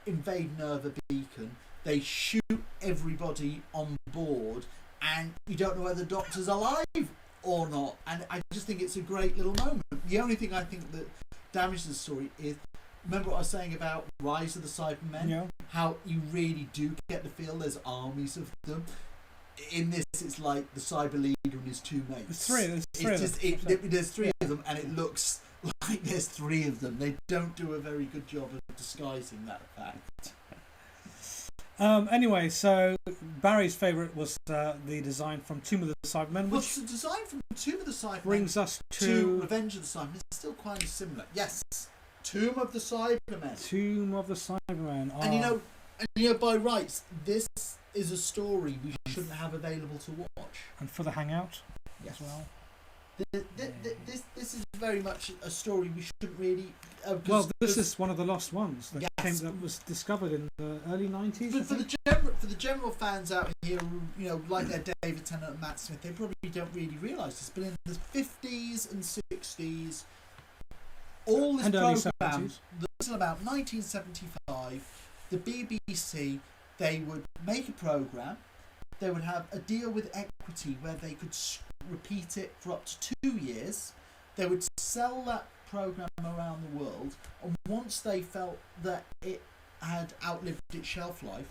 invade Nerva Beacon, they shoot everybody on board, and you don't know whether the Doctor's alive or not. And I just think it's a great little moment. The only thing I think that damages the story is, remember what I was saying about Rise of the Cybermen? Yeah. How you really do get the feel there's armies of them. In this, it's like the Cyber Leader and his 2 mates. There's 3 of them, and it looks like there's 3 of them. They don't do a very good job of disguising that fact. Anyway, so Barry's favourite was the design from Tomb of the Cybermen, Well, which the design from Tomb of the Cybermen brings us to to Revenge of the Cybermen is still quite similar. Yes, Tomb of the Cybermen. Tomb of the Cybermen. And you know, by rights, this is a story we shouldn't have available to watch. And for the Hangout Yes. as well. This is very much a story we shouldn't really. Well, this is one of the lost ones that Yes. that was discovered in the early 90s. But for the general fans out here, you know, like their David Tennant and Matt Smith, they probably don't really realise this. But in the 50s and 60s, all this And early programme, 70s. until about 1975, the BBC, they would make a programme, they would have a deal with Equity where they could repeat it for up to 2 years. They would sell that programme around the world, and once they felt that it had outlived its shelf life,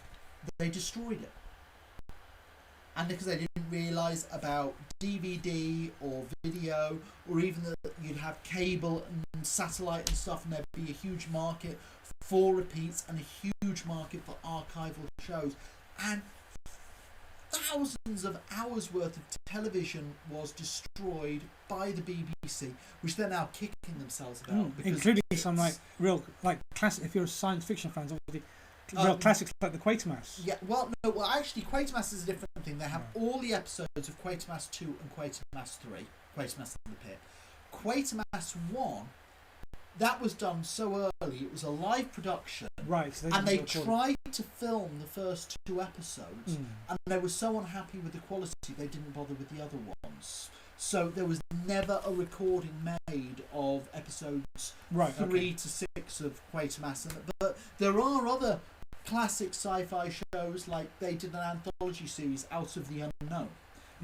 they destroyed it. And because they didn't realise about DVD or video, or even that you'd have cable and satellite and stuff, and there'd be a huge market for repeats and a huge market for archival shows. And thousands of hours worth of television was destroyed by the BBC, which they're now kicking themselves about. Because including some real classic. If you're a science fiction fans, obviously real classics like the Quatermass. Yeah, well, actually, Quatermass is a different thing. They have all the episodes of Quatermass 2 and Quatermass 3, Quatermass in the Pit. Quatermass 1, that was done so early, it was a live production. Right. So and they tried to film the first 2 episodes, and they were so unhappy with the quality, they didn't bother with the other ones. So there was never a recording made of episodes 3 to 6 of Quatermass. But there are other classic sci-fi shows, like they did an anthology series, Out of the Unknown,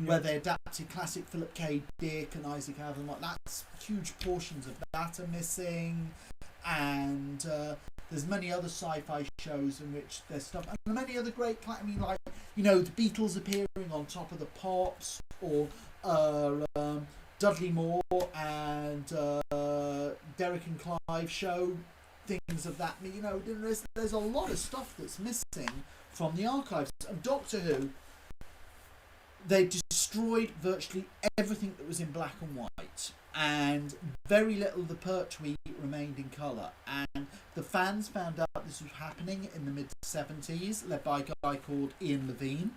where they adapted classic Philip K. Dick and Isaac Asimov. Like that's huge portions of that are missing, and there's many other sci-fi shows in which there's stuff, and many other great. I mean, like the Beatles appearing on Top of the Pops, or Dudley Moore and Derek and Clive show, things of that. There's a lot of stuff that's missing from the archives of Doctor Who. They destroyed virtually everything that was in black and white, and very little of the Pertwee remained in colour. And the fans found out this was happening in the mid-70s, led by a guy called Ian Levine,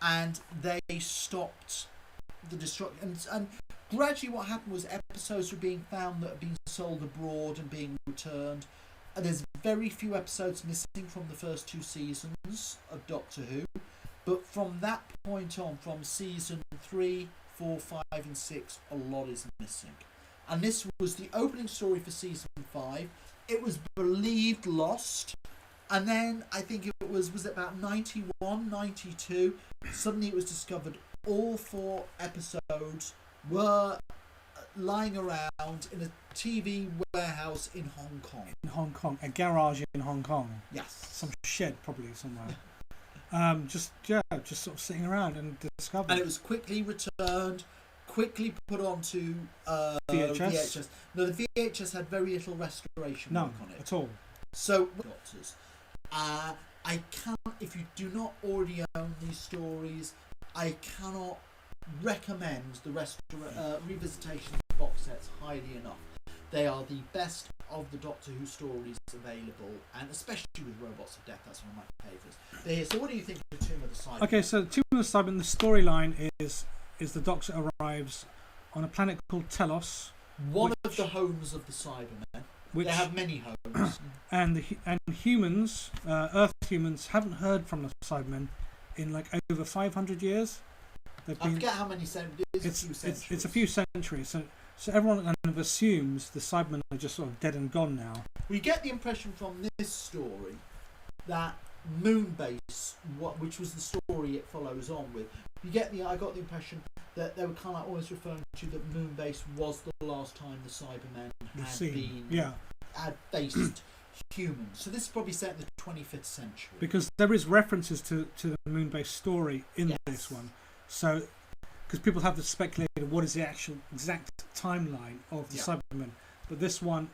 and they stopped the destruction. And gradually what happened was episodes were being found that had been sold abroad and being returned. And there's very few episodes missing from the first 2 seasons of Doctor Who. But from that point on, from season 3, 4, 5 and 6, a lot is missing. And this was the opening story for season 5. It was believed lost. And then I think it was it about 91, 92, suddenly it was discovered all 4 episodes were lying around in a TV warehouse in Hong Kong. In Hong Kong, a garage in Hong Kong. Yes. Some shed probably somewhere. Just sort of sitting around and discovered. And it was quickly returned, quickly put onto VHS. No, the VHS had very little restoration work on it at all. So, Doctors, I cannot, if you do not already own these stories, I cannot recommend the revisitation box sets highly enough. They are the best of the Doctor Who stories available, and especially with Robots of Death, that's one of my favourites. So what do you think of the Tomb of the Cybermen? Okay, so Tomb of the Cybermen, the storyline is the Doctor arrives on a planet called Telos. One of the homes of the Cybermen. They have many homes. And humans, Earth humans, haven't heard from the Cybermen in like over 500 years. I forget how many centuries. It's a few centuries. So everyone kind of assumes the Cybermen are just sort of dead and gone now. We get the impression from this story that Moonbase, which was the story it follows on with, I got the impression that they were kind of always referring to that Moonbase was the last time the Cybermen had faced humans. So this is probably set in the 25th century. Because there is references to the Moonbase story in this one. So, because people have speculated what is the actual exact timeline of the Cybermen, but this one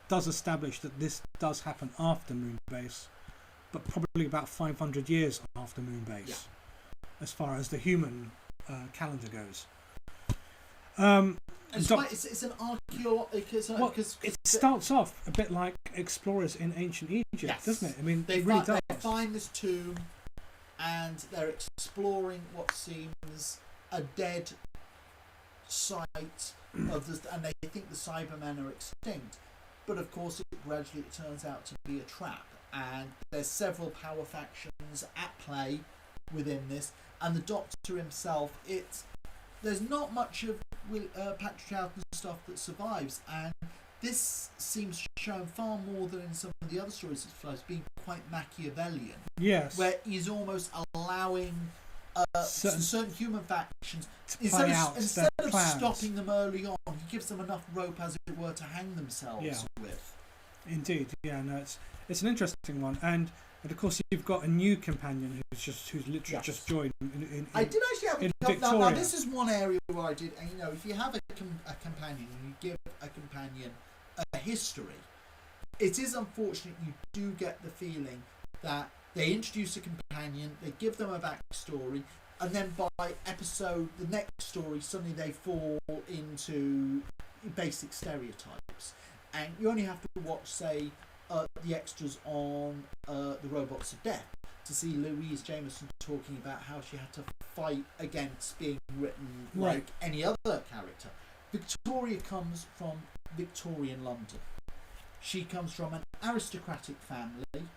does establish that this does happen after Moonbase. but probably about 500 years after Moonbase, as far as the human calendar goes. It's an archaeological. It starts off a bit like explorers in ancient Egypt, doesn't it? I mean, they really does. They find this tomb, and they're exploring what seems a dead site of this, and they think the Cybermen are extinct. But of course, gradually it turns out to be a trap, and there's several power factions at play within this, and the Doctor himself. There's not much of Patrick Troughton's stuff that survives, and this seems shown far more than in some of the other stories that flows, being quite Machiavellian. Yes. Where he's almost allowing certain human factions, instead of stopping them early on, he gives them enough rope, as it were, to hang themselves with. Indeed, yeah, no, it's an interesting one, and of course you've got a new companion who's literally just joined. I did actually have Victoria. Now this is one area where I did, and if you have a companion and you give a companion a history, it is unfortunate you do get the feeling that they introduce a companion, they give them a backstory, and then by episode, the next story, suddenly they fall into basic stereotypes. And you only have to watch, say, the extras on The Robots of Death to see Louise Jameson talking about how she had to fight against being written like any other character. Victoria comes from Victorian London. She comes from an aristocratic family.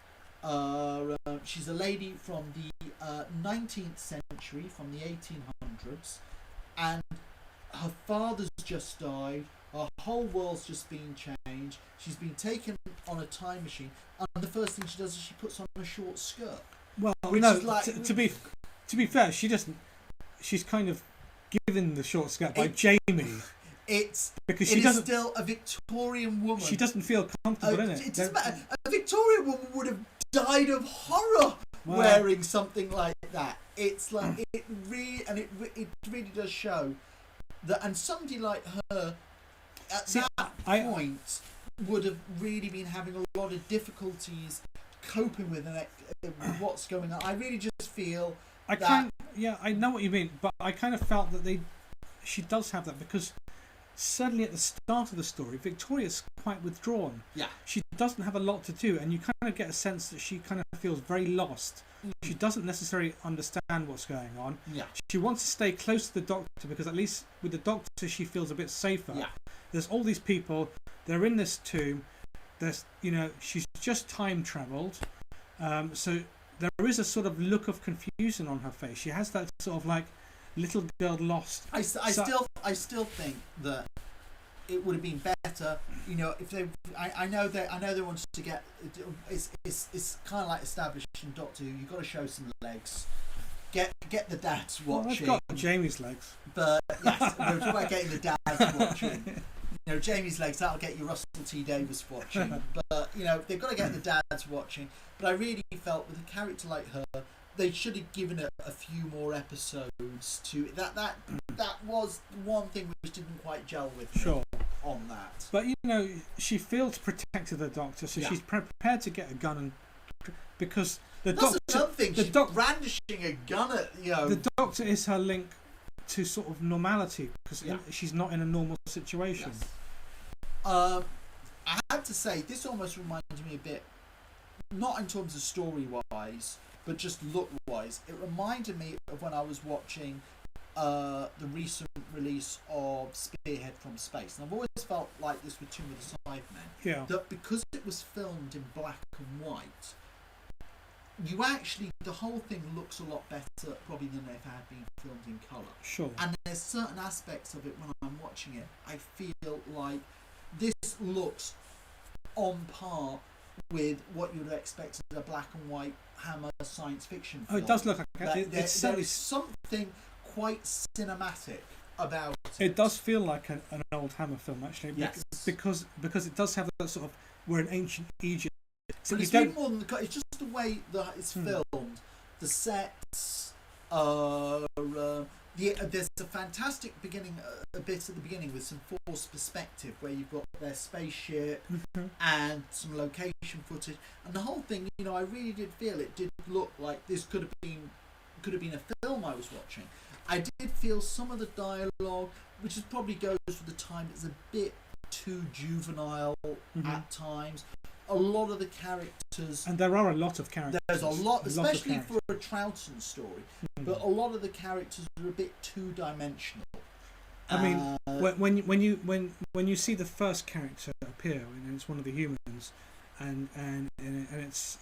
She's a lady from the 19th century, from the 1800s, and her father's just died. Her whole world's just been changed. She's been taken on a time machine, and the first thing she does is she puts on a short skirt. Well, no, to be fair, she doesn't. She's kind of given the short skirt by Jamie. It's because she doesn't. Still a Victorian woman. She doesn't feel comfortable in it. It doesn't matter. A Victorian woman would have died of horror wearing something like that. It's like it really does show that, and somebody like her at that point would have really been having a lot of difficulties coping with what's going on. I really just feel I know what you mean, but I kind of felt that she does have that, because certainly at the start of the story, Victoria's quite withdrawn. Yeah. She doesn't have a lot to do, and you kind of get a sense that she kind of feels very lost. She doesn't necessarily understand what's going on. Yeah. She wants to stay close to the Doctor, because at least with the Doctor she feels a bit safer. Yeah. There's all these people, they're in this tomb, she's just time travelled, so there is a sort of look of confusion on her face. She has that sort of like little girl lost. I still think that it would have been better, if they. I know they wanted to get. It's kind of like establishing Doctor Who. You've got to show some legs. Get the dads watching. Well, I've got Jamie's legs. But yes, we're talking about getting the dads watching. Jamie's legs, that'll get you Russell T Davies watching. But they've got to get the dads watching. But I really felt with a character like her, they should have given it a few more episodes to that was one thing which didn't quite gel with me on that. But she feels protective of the Doctor, so she's prepared to get a gun, and because that's another thing. She's brandishing a gun at the Doctor is her link to sort of normality, because she's not in a normal situation. Yes. I have to say, this almost reminded me a bit, not in terms of story wise, but just look wise. It reminded me of when I was watching the recent release of Spearhead from Space, and I've always felt like this with Tomb of the Cybermen. Yeah. That because it was filmed in black and white, the whole thing looks a lot better probably than if it had been filmed in colour. Sure. And there's certain aspects of it when I'm watching it, I feel like this looks on par with what you'd expect as a black and white Hammer science fiction film. Oh, it does look like there is something quite cinematic about it. It does feel like an old Hammer film, actually. Yes. Because it does have that sort of, we're in ancient Egypt. So it's more than it's just the way that it's filmed, the sets. There's a fantastic beginning, a bit at the beginning with some forced perspective where you've got their spaceship and some location animation footage, and the whole thing. I really did feel it did look like this could have been a film I was watching. I did feel some of the dialogue, which is probably goes with the time, it's a bit too juvenile at times. A lot of the characters, and there are a lot of characters. There's a lot, especially for a Troughton story. But a lot of the characters are a bit two-dimensional. I mean, when you see the first character appear, and it's one of the humans, and it's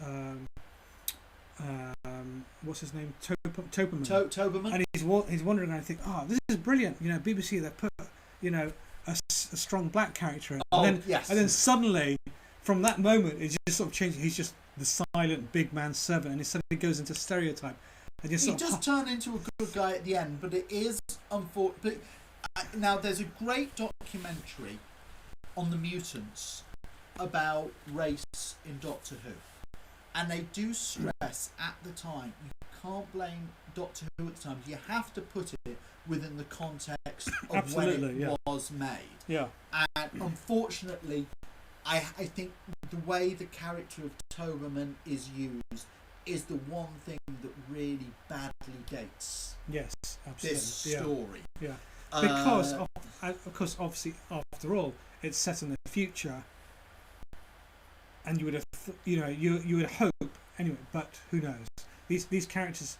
what's his name, Toberman. Toberman. And he's wondering, and I think, this is brilliant. BBC, they put a strong black character in. And then suddenly, from that moment, it just sort of changes. He's just the silent big man servant, and he suddenly goes into stereotype. And he does turn into a good guy at the end, but it is unfortunate. Now, there's a great documentary on the mutants about race in Doctor Who, and they do stress at the time, you can't blame Doctor Who at the time. You have to put it within the context of when it was made. Yeah. And unfortunately, I think the way the character of Toberman is used is the one thing that really badly dates this story. Yeah. Because of course, obviously, after all, it's set in the future, and you would have, you would hope anyway. But who knows? These characters,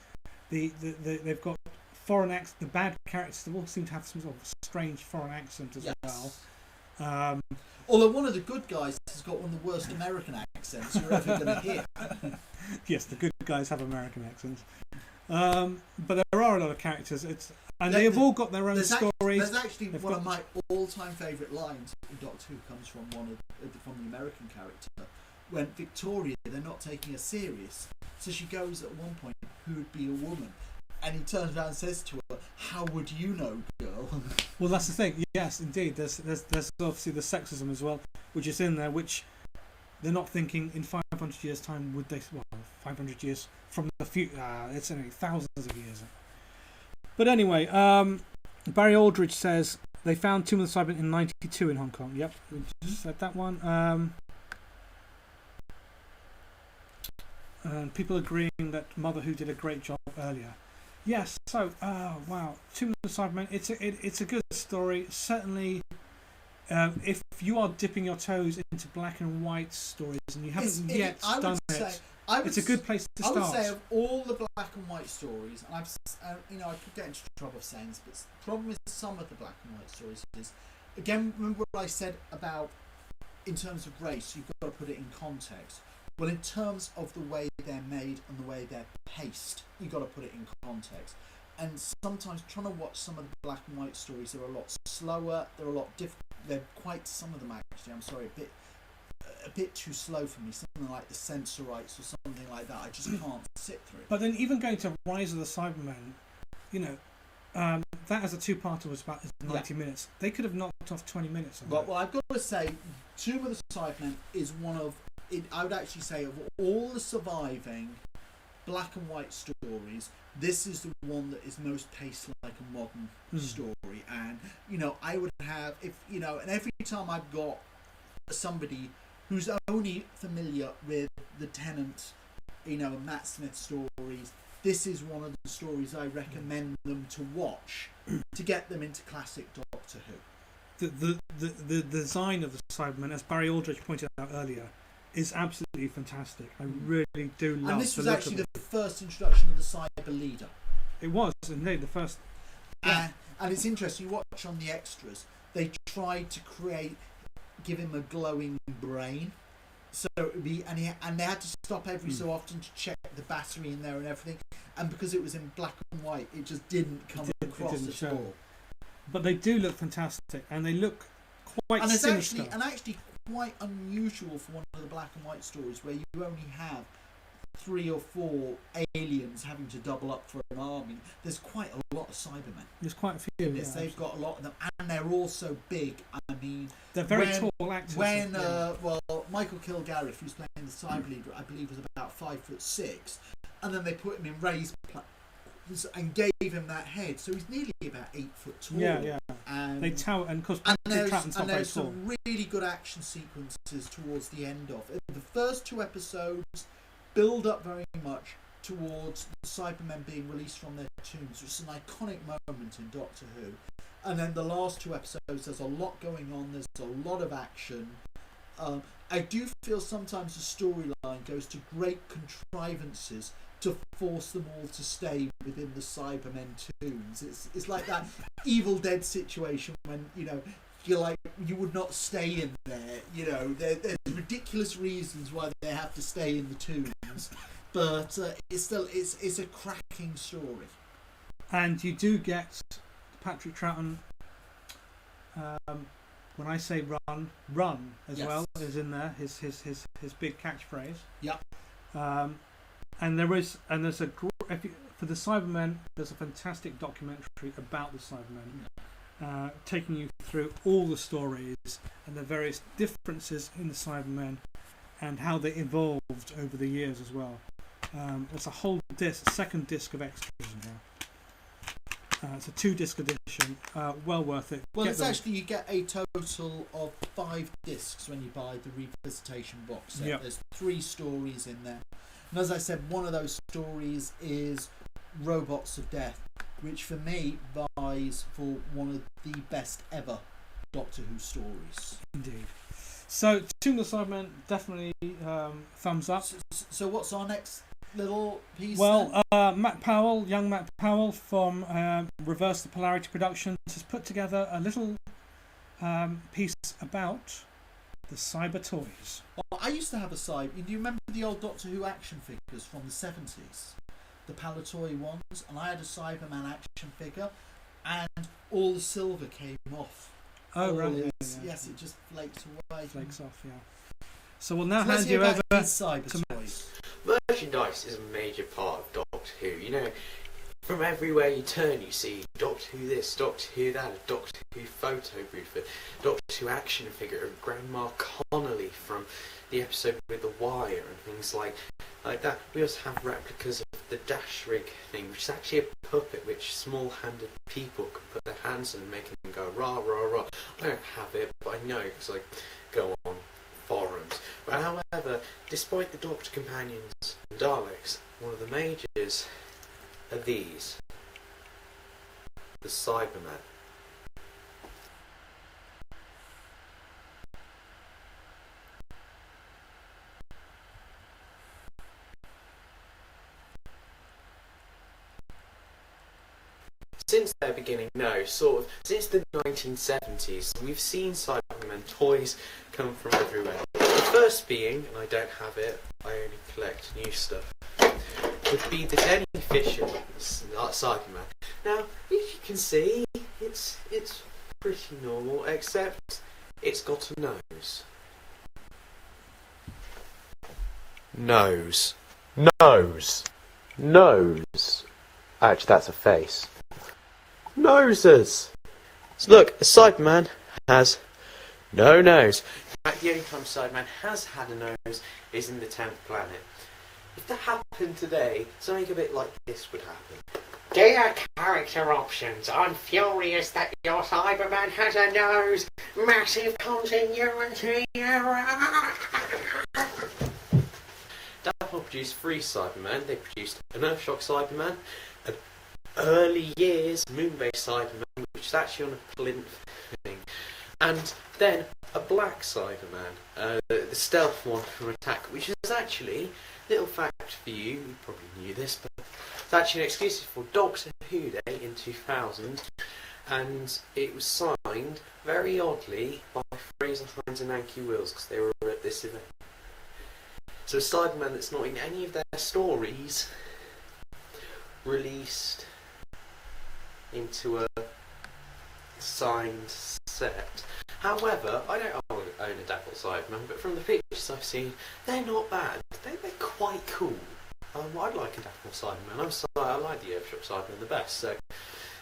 they've got foreign accents. The bad characters, they all seem to have some sort of strange foreign accent as well. Although one of the good guys has got one of the worst American accents you're ever going to hear. Yes, the good guys have American accents. But there are a lot of characters. They have all got their own stories. There's actually one of my all-time favourite lines in Doctor Who comes from from the American character. When Victoria, they're not taking her serious, so she goes at one point, "Who would be a woman?" And he turns around and says to her, "How would you know, girl?" Well, that's the thing. Yes, indeed. There's obviously the sexism as well, which is in there, which they're not thinking in 500 years' time would they. Well, 500 years from the future. It's only thousands of years. But anyway, Barry Aldridge says they found Tomb of the Cybermen in '92 in Hong Kong. Yep, we just said that one. And people agreeing that Mother Who did a great job earlier. Yes. So, wow, Tomb of the Cybermen. It's a good story. Certainly, if you are dipping your toes into black and white stories and you haven't yet done it, it's a good place to start. I would say of all the black and white stories, and I could get into trouble saying this, but the problem with some of the black and white stories is, again, remember what I said about, in terms of race, you've got to put it in context. Well, in terms of the way they're made and the way they're paced, you've got to put it in context. And sometimes trying to watch some of the black and white stories, they're a lot slower, they're a lot different. They're quite, some of them actually, I'm sorry, a bit too slow for me. Something like the Censorites or something like that, I just can't sit through. But then even going to Rise of the Cybermen, that as a two-parter was about 90 minutes. They could have knocked off 20 minutes. Well, I've got to say, Tomb of the Cybermen is one of, I would actually say, of all the surviving black and white stories, this is the one that is most paced like a modern story. And I would have, and every time I've got somebody who's only familiar with the Tennant, and Matt Smith stories, this is one of the stories I recommend them to watch to get them into classic Doctor Who. The design of the Cybermen, as Barry Aldridge pointed out earlier, is absolutely fantastic. I really do love. And this was actually the first introduction of the Cyber Leader. It was indeed the first. Yeah. And it's interesting. You watch on the extras. They tried to give him a glowing brain, so it would be, and they had to stop every so often to check the battery in there and everything. And because it was in black and white, it just didn't come across at all. But they do look fantastic, and they look quite sinister. Actually quite unusual for one of the black and white stories where you only have 3 or 4 aliens having to double up for an army. There's quite a lot of Cybermen. There's quite a few. In this. They've got a lot of them, and they're all so big. I mean, they're very tall actors. Michael Kilgarriff, who's playing the Cyber Leader, I believe was about 5'6", and then they put him in raised platforms and gave him that head, so he's nearly about 8 foot tall. Yeah. and They tower, and of course, and Patrick Troughton's not very there's tall. some really good action sequences towards the end of it. The first 2 episodes build up very much towards the Cybermen being released from their tombs, which is an iconic moment in Doctor Who. And then the last 2 episodes, there's a lot going on, there's a lot of action. I do feel sometimes the storyline goes to great contrivances to force them all to stay within the Cybermen tombs. It's like that Evil Dead situation when, you know, you're like, you would not stay in there. You know, there's ridiculous reasons why they have to stay in the tombs, but it's a cracking story. And you do get Patrick Troughton. When I say run as Yes. well is in there. His big catchphrase. Yep. And there's for the Cybermen, there's a fantastic documentary about the Cybermen, taking you through all the stories and the various differences in the Cybermen and how they evolved over the years as well. It's a whole second disc of extras in here. It's a 2-disc edition, well worth it. Well, you get a total of 5 discs when you buy the Revisitation box set. Yep. There's 3 stories in there. And as I said, one of those stories is Robots of Death, which for me vies for one of the best ever Doctor Who stories. Indeed. So, Tomb of the Cybermen, definitely thumbs up. So what's our next little piece? Well, Matt Powell, young Matt Powell from Reverse the Polarity Productions, has put together a little piece about the CyberToys. Well, I used to have a Cyber. Do you remember the old Doctor Who action figures from the 70s? The Palatoy ones, and I had a Cyberman action figure, and all the silver came off. Oh, right. Yeah, Yes, it just flakes away. Flakes off, yeah. So we'll now So let's hand hear you about over his CyberToys. Merchandise is a major part of Doctor Who. You know, from everywhere you turn, you see Doctor Who this, Doctor Who that, a Doctor Who photo booth, a Doctor Who action figure of Grandma Connolly from the episode with the wire and things like that. We also have replicas of the dash rig thing, which is actually a puppet which small-handed people can put their hands on and make them go rah rah rah. I don't have it, but I know because I go on forums. But however, despite the Doctor Companions and Daleks, one of the majors are these, the Cybermen. Since their beginning, no, sort of, since the 1970s, we've seen Cybermen toys come from everywhere. The first being, and I don't have it, I only collect new stuff, would be the Denny Fisher Cyberman. Now, as you can see, it's pretty normal, except it's got a nose. Nose. Nose. Nose. Actually, that's a face. Noses! So look, a Cyberman has no nose. In fact, the only time Cyberman has had a nose is in the 10th planet. If that happened today, something a bit like this would happen. Dear character options, I'm furious that your Cyberman has a nose. Massive continuity error. Apple produced 3 Cybermen. They produced an Earthshock Cyberman, an early years moon-based Cyberman, which is actually on a plinth thing, and then a black Cyberman, the stealth one from Attack, which is actually, little fact for you, you probably knew this, but it's actually an exclusive for Doctor Who Day in 2000, and it was signed, very oddly, by Fraser Hines and Anki Wills, because they were at this event. So a Cyberman that's not in any of their stories, released into a signed set. However, I don't own a Dapple Cyberman, but from the pictures I've seen, they're not bad. They're quite cool. I'd like a Dapple Cyberman. I like the Earthshock Cyberman the best. So,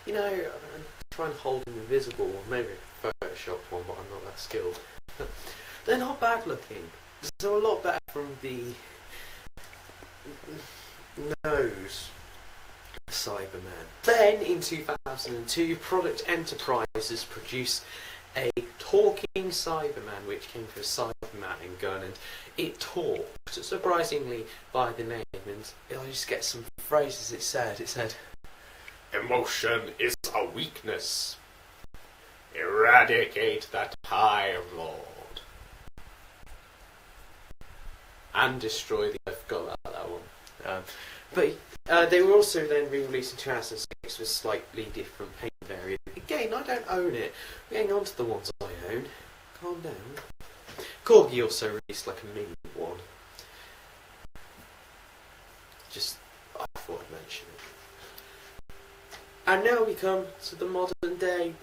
you know, I'm trying to hold an invisible one, maybe a Photoshop one, but I'm not that skilled. They're not bad looking. So a lot better from the nose Cyberman. Then in 2002, Product Enterprises produced a talking Cyberman, which came from Cyberman and gun, and it talked surprisingly by the name. And I just get some phrases it said, "Emotion is a weakness. Eradicate that Time Lord. And destroy the..." I forgot about that one. But they were also then re-released in 2006 with slightly different paint variant. Again, I don't own it. We're getting on to the ones I own. Calm down. Corgi also released like a mini one. Just, I thought I'd mention it. And now we come to the modern day.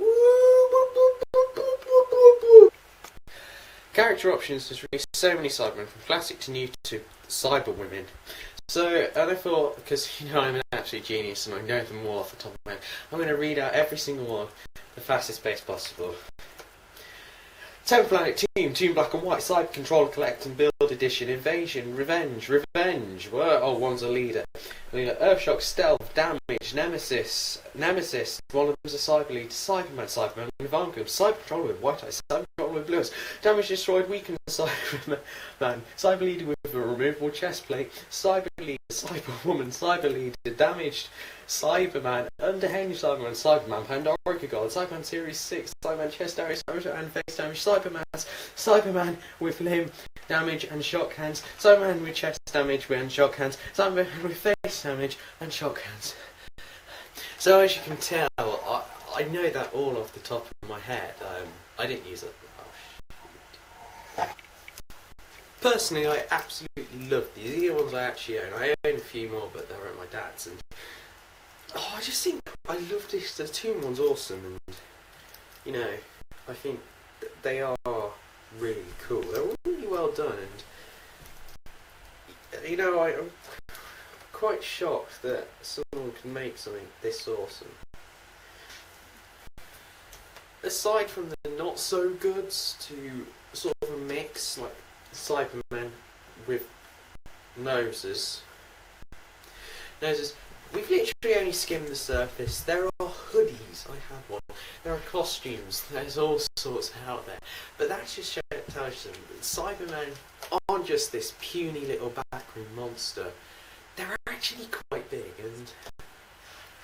Character options has released so many Cybermen, from classic to new to Cyberwomen. So, and I thought, because I'm an absolute genius and I know them all off the top of my head, I'm going to read out every single one the fastest pace possible. 10th Planet Team Black and White, Cyber Control, Collect and Build Edition, Invasion, Revenge, one's a leader. Earthshock, Stealth, Damage, Nemesis, one of them's a Cyber Leader, Cyberman with Vanguard, Cyber Controller with White Eyes, Cyber Controller with Blue Eyes, Damage Destroyed, Weakened Cyberman, Cyber Leader with a removable chest plate, Cyber Leader, Cyberwoman, Cyber Leader, Damaged Cyberman, Underhinged Cyberman, Cyberman, Pandorica God, Cyberman Series 6, Cyberman Chest Damage, and Face Damage, Cyberman with Limb Damage and Shock Hands, Cyberman with Chest Damage and Shock Hands, Cyberman with Face Damage and Shock Hands. So as you can tell, I know that all off the top of my head. I didn't use it. Personally, I absolutely love these. These are the ones I actually own. I own a few more, but they're at my dad's. And I just think I love this. The Tomb one's awesome, and I think they are really cool. They're really well done, and I'm quite shocked that someone can make something this awesome. Aside from the not so goods, to sort of a mix like Cybermen with noses. We've literally only skimmed the surface. There are hoodies, I have one. There are costumes, there's all sorts out there. But that just tells you that Cybermen aren't just this puny little backroom monster. They're actually quite big, and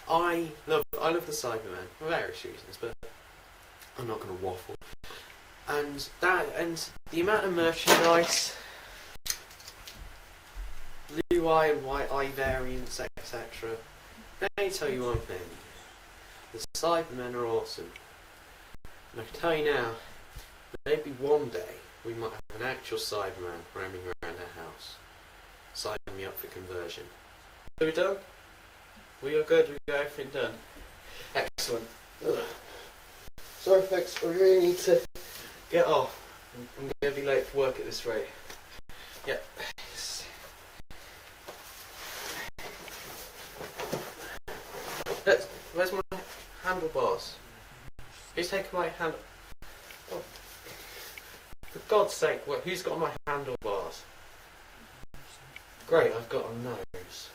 I love the Cybermen for various reasons, but I'm not going to waffle. And the amount of merchandise, blue eye and white eye variants, etc. Let me tell you one thing. The Cybermen are awesome. And I can tell you now, maybe one day we might have an actual Cyberman roaming around our house. Sign me up for conversion. Are we done? We are good, we got everything done. Excellent. Ugh. Sorry folks, I really need to get off. I'm going to be late for work at this rate. Yep. Where's my handlebars? Who's taken my hand? Oh. For God's sake, who's got my handlebars? Great, I've got a nose.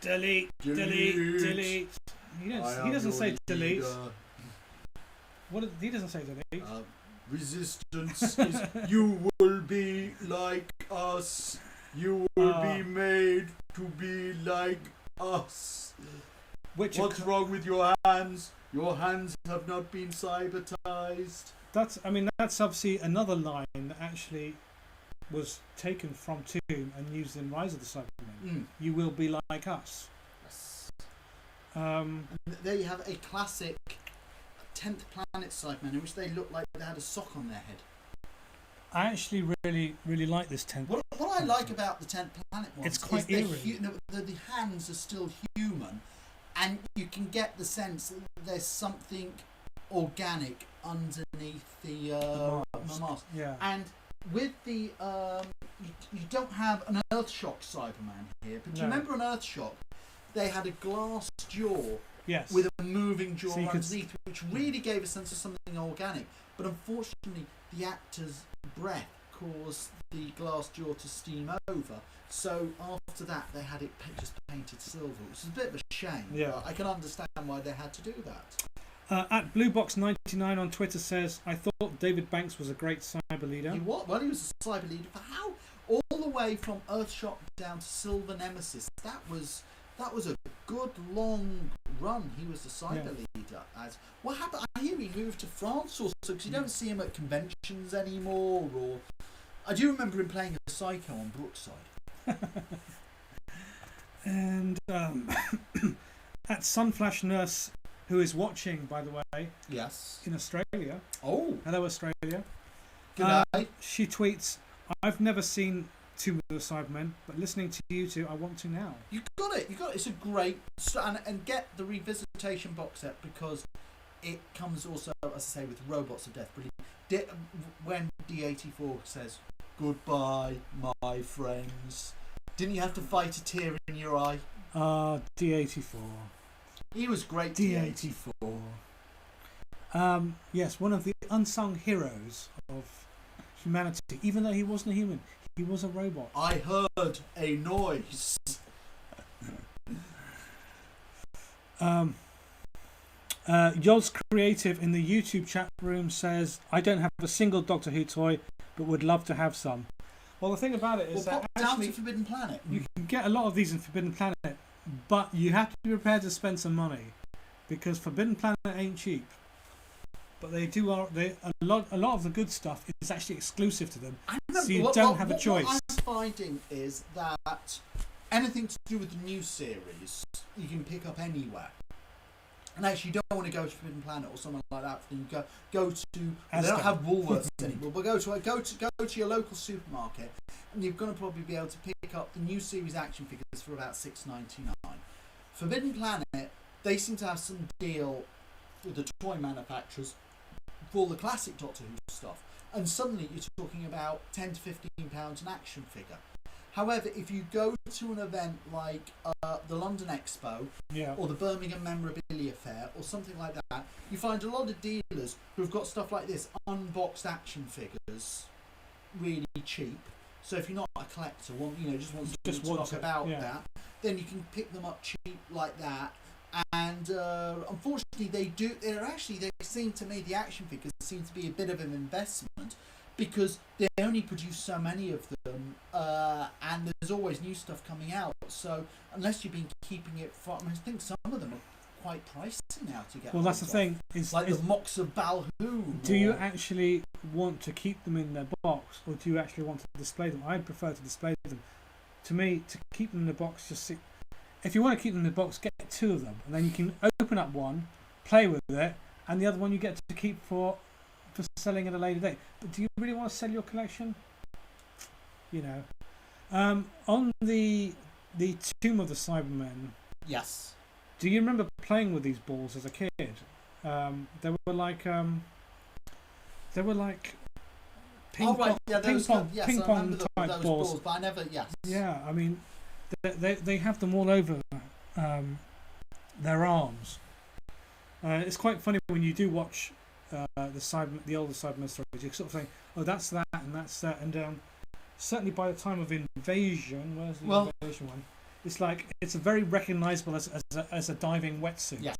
Delete. He doesn't say delete. He doesn't say delete. Resistance is you will be like us. You will be made to be like us. What's wrong with your hands? Your hands have not been cybertized. That's obviously another line that actually was taken from Tomb and used in Rise of the Cybermen. You will be like us. Yes. There you have a classic 10th Planet Cybermen in which they look like they had a sock on their head. I actually really like this 10th. What I like about the 10th Planet ones it's quite is eerie. the hands are still human, and you can get the sense that there's something organic underneath the mask. Yeah. And with the you don't have an Earthshock Cyberman here, but do you remember on Earthshock they had a glass jaw Yes. with a moving jaw So you could- underneath, which really gave a sense of something organic. But unfortunately, the actor's breath caused the glass jaw to steam over. So after that, they had it just painted silver, which is a bit of a shame. Yeah. But I can understand why they had to do that. At Bluebox99 on Twitter says, I thought David Banks was a great cyber leader. He was, well, he was a cyber leader for how all the way from Earthshock down to Silver Nemesis. That was a good long run. He was the cyber leader. As what happened? I hear he moved to France or so, because you don't see him at conventions anymore. Or I do remember him playing a psycho on Brookside. And at Sunflash Nurse, who is watching, by the way, Yes. in Australia. Oh, Hello, Australia. good night. She tweets, I've never seen Tomb of the Cybermen, but listening to you two, I want to now. You got it. You got it. It's a great and get the Revisitation box set, because it comes also, as I say, with Robots of Death. When D84 says goodbye, my friends, didn't you have to fight a tear in your eye? D84. He was great. D84. Yes, one of the unsung heroes of humanity. Even though he wasn't a human, he was a robot. I heard a noise. Yoz Creative in the YouTube chat room says, I don't have a single Doctor Who toy, but would love to have some. Well, the thing about it is Well, that pop down actually to Forbidden Planet. you can get a lot of these in Forbidden Planet, but you have to be prepared to spend some money, because Forbidden Planet ain't cheap. But a lot of the good stuff is actually exclusive to them, so you don't have a choice. What I'm finding is that anything to do with the new series you can pick up anywhere. And actually, you don't want to go to Forbidden Planet or something like that. You go to. They don't have Woolworths anymore. But go to your local supermarket, and you're going to probably be able to pick up the new series action figures for about $6.99. Forbidden Planet, they seem to have some deal with the toy manufacturers for all the classic Doctor Who stuff, and suddenly you're talking about £10 to £15 an action figure. However, if you go to an event like the London Expo or the Birmingham Memorabilia Fair or something like that, you find a lot of dealers who have got stuff like this, unboxed action figures, really cheap. So if you're not a collector, just want to talk about that, then you can pick them up cheap like that. And unfortunately, they seem to me, the action figures seem to be a bit of an investment, because they only produce so many of them, and there's always new stuff coming out. So unless you've been keeping it from, I think some of them are quite pricey now to get. Well, that's the thing. Like the Mox of Balhoon. Do you actually want to keep them in their box, or do you actually want to display them? I'd prefer to display them. To me, to keep them in the box, if you want to keep them in the box, get two of them, and then you can open up one, play with it, and the other one you get to keep for selling at a later date. But do you really want to sell your collection? On the Tomb of the Cybermen. Yes. Do you remember playing with these balls as a kid? They were like ping pong type balls. But I never. Yes. Yeah, I mean, they have them all over their arms. It's quite funny when you do watch the older Cybermen stories. You sort of think, oh, that's that and that's that, and certainly by the time of Invasion, where's the Invasion one? It's like it's very recognisable as a diving wetsuit. Yes.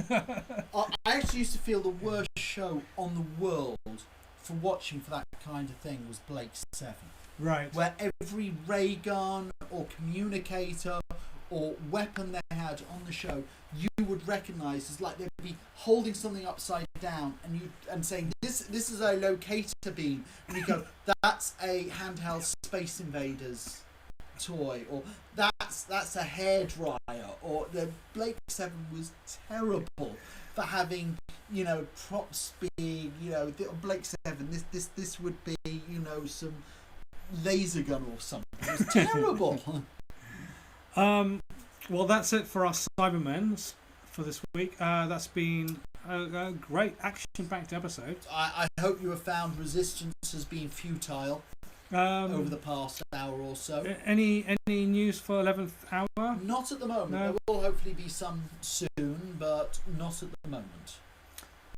I actually used to feel the worst show on the world for watching for that kind of thing was Blake 7. Right. Where every ray gun or communicator or weapon they had on the show, you would recognise as like they'd be holding something upside down and saying this is a locator beam, and you go, that's a handheld Space Invaders toy, or that's a hairdryer, or the Blake 7 was terrible for having props being Blake 7 this would be some laser gun or something. It was terrible. Well, that's it for our Cybermen for this week. That's been a great action-packed episode. I hope you have found Resistance has been futile. over the past hour or so. Any news for 11th hour? Not at the moment. No. There will hopefully be some soon, but not at the moment.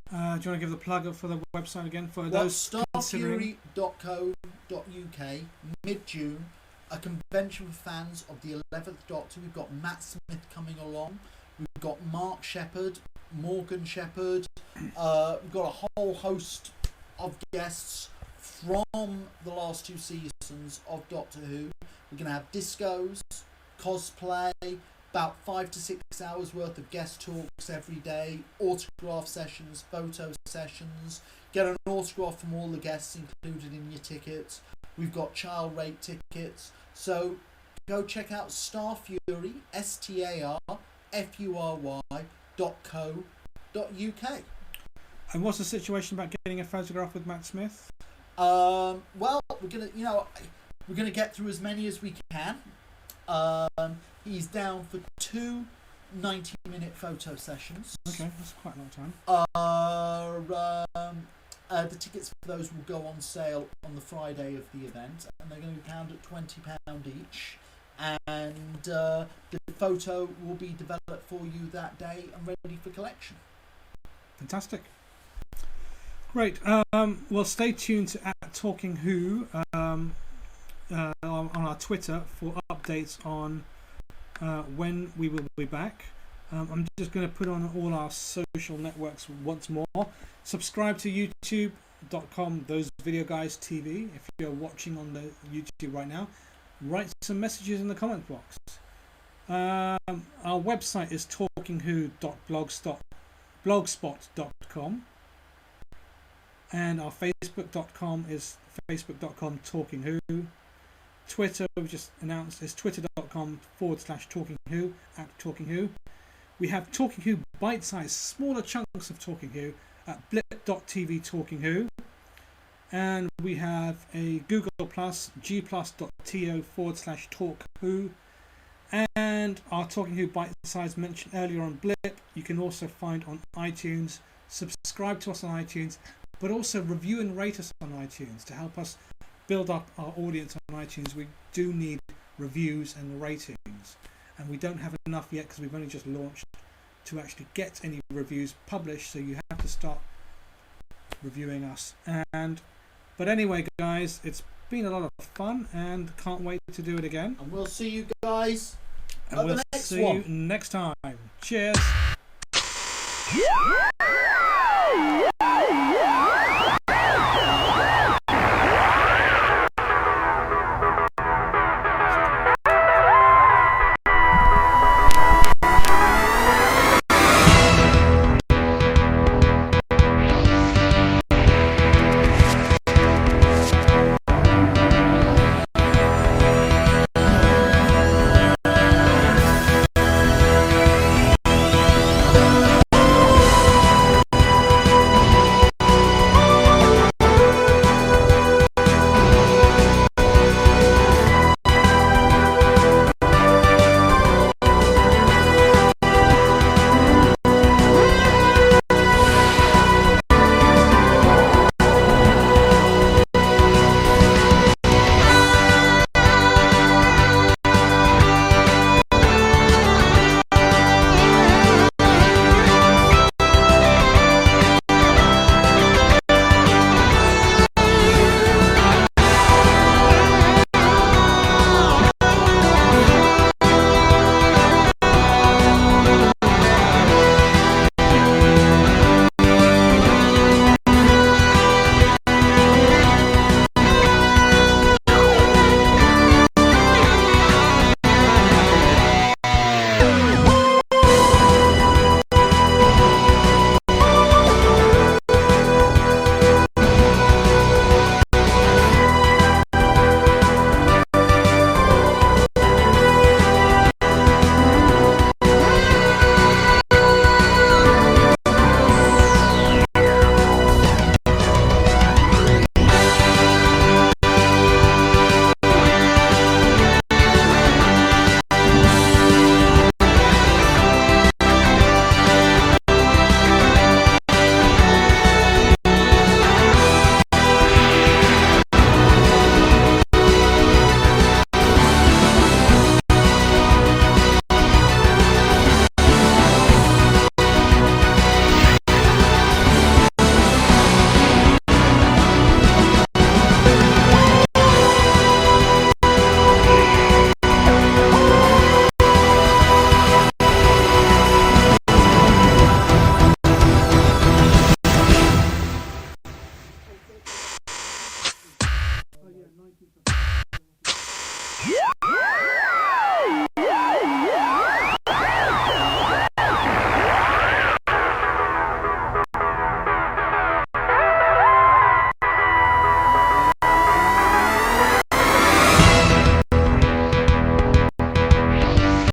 Do you want to give the plug up for the website again for Well, those considering? starfury.co.uk, mid-June, a convention for fans of the 11th Doctor. We've got Matt Smith coming along. We've got Mark Shepherd, Morgan Shepherd. We've got a whole host of guests from the last 2 seasons of Doctor Who. We're going to have discos, cosplay, about 5 to 6 hours worth of guest talks every day, autograph sessions, photo sessions. Get an autograph from all the guests included in your tickets. We've got child rate tickets. So go check out Starfury, starfury.co.uk. And what's the situation about getting a photograph with Matt Smith? Well, we're gonna get through as many as we can. He's down for 2 90-minute photo sessions. Okay, that's quite a long time. The tickets for those will go on sale on the Friday of the event, and they're going to be pound at £20 each. And the photo will be developed for you that day and ready for collection. Fantastic. Great. Well, stay tuned to @TalkingWho on our Twitter for updates on when we will be back. I'm just going to put on all our social networks once more. Subscribe to youtube.com, Those Video Guys TV. If you're watching on the YouTube right now, write some messages in the comment box. Our website is talkingwho.blogspot.com, and our facebook.com is facebook.com/talkingwho. Twitter, we just announced, is twitter.com/talkingwho @talkingwho. We have Talking Who bite-sized, smaller chunks of Talking Who at blip.tv talkingwho. And we have a Google Plus, gplus.to/talkwho. And our Talking Who bite-sized mentioned earlier on Blip, you can also find on iTunes. Subscribe to us on iTunes, but also review and rate us on iTunes to help us build up our audience on iTunes. We do need reviews and ratings, and we don't have enough yet because we've only just launched to actually get any reviews published, so you have to start reviewing us. But anyway, guys, it's been a lot of fun and can't wait to do it again. And we'll see you guys and at we'll the next see one. you next time. Cheers.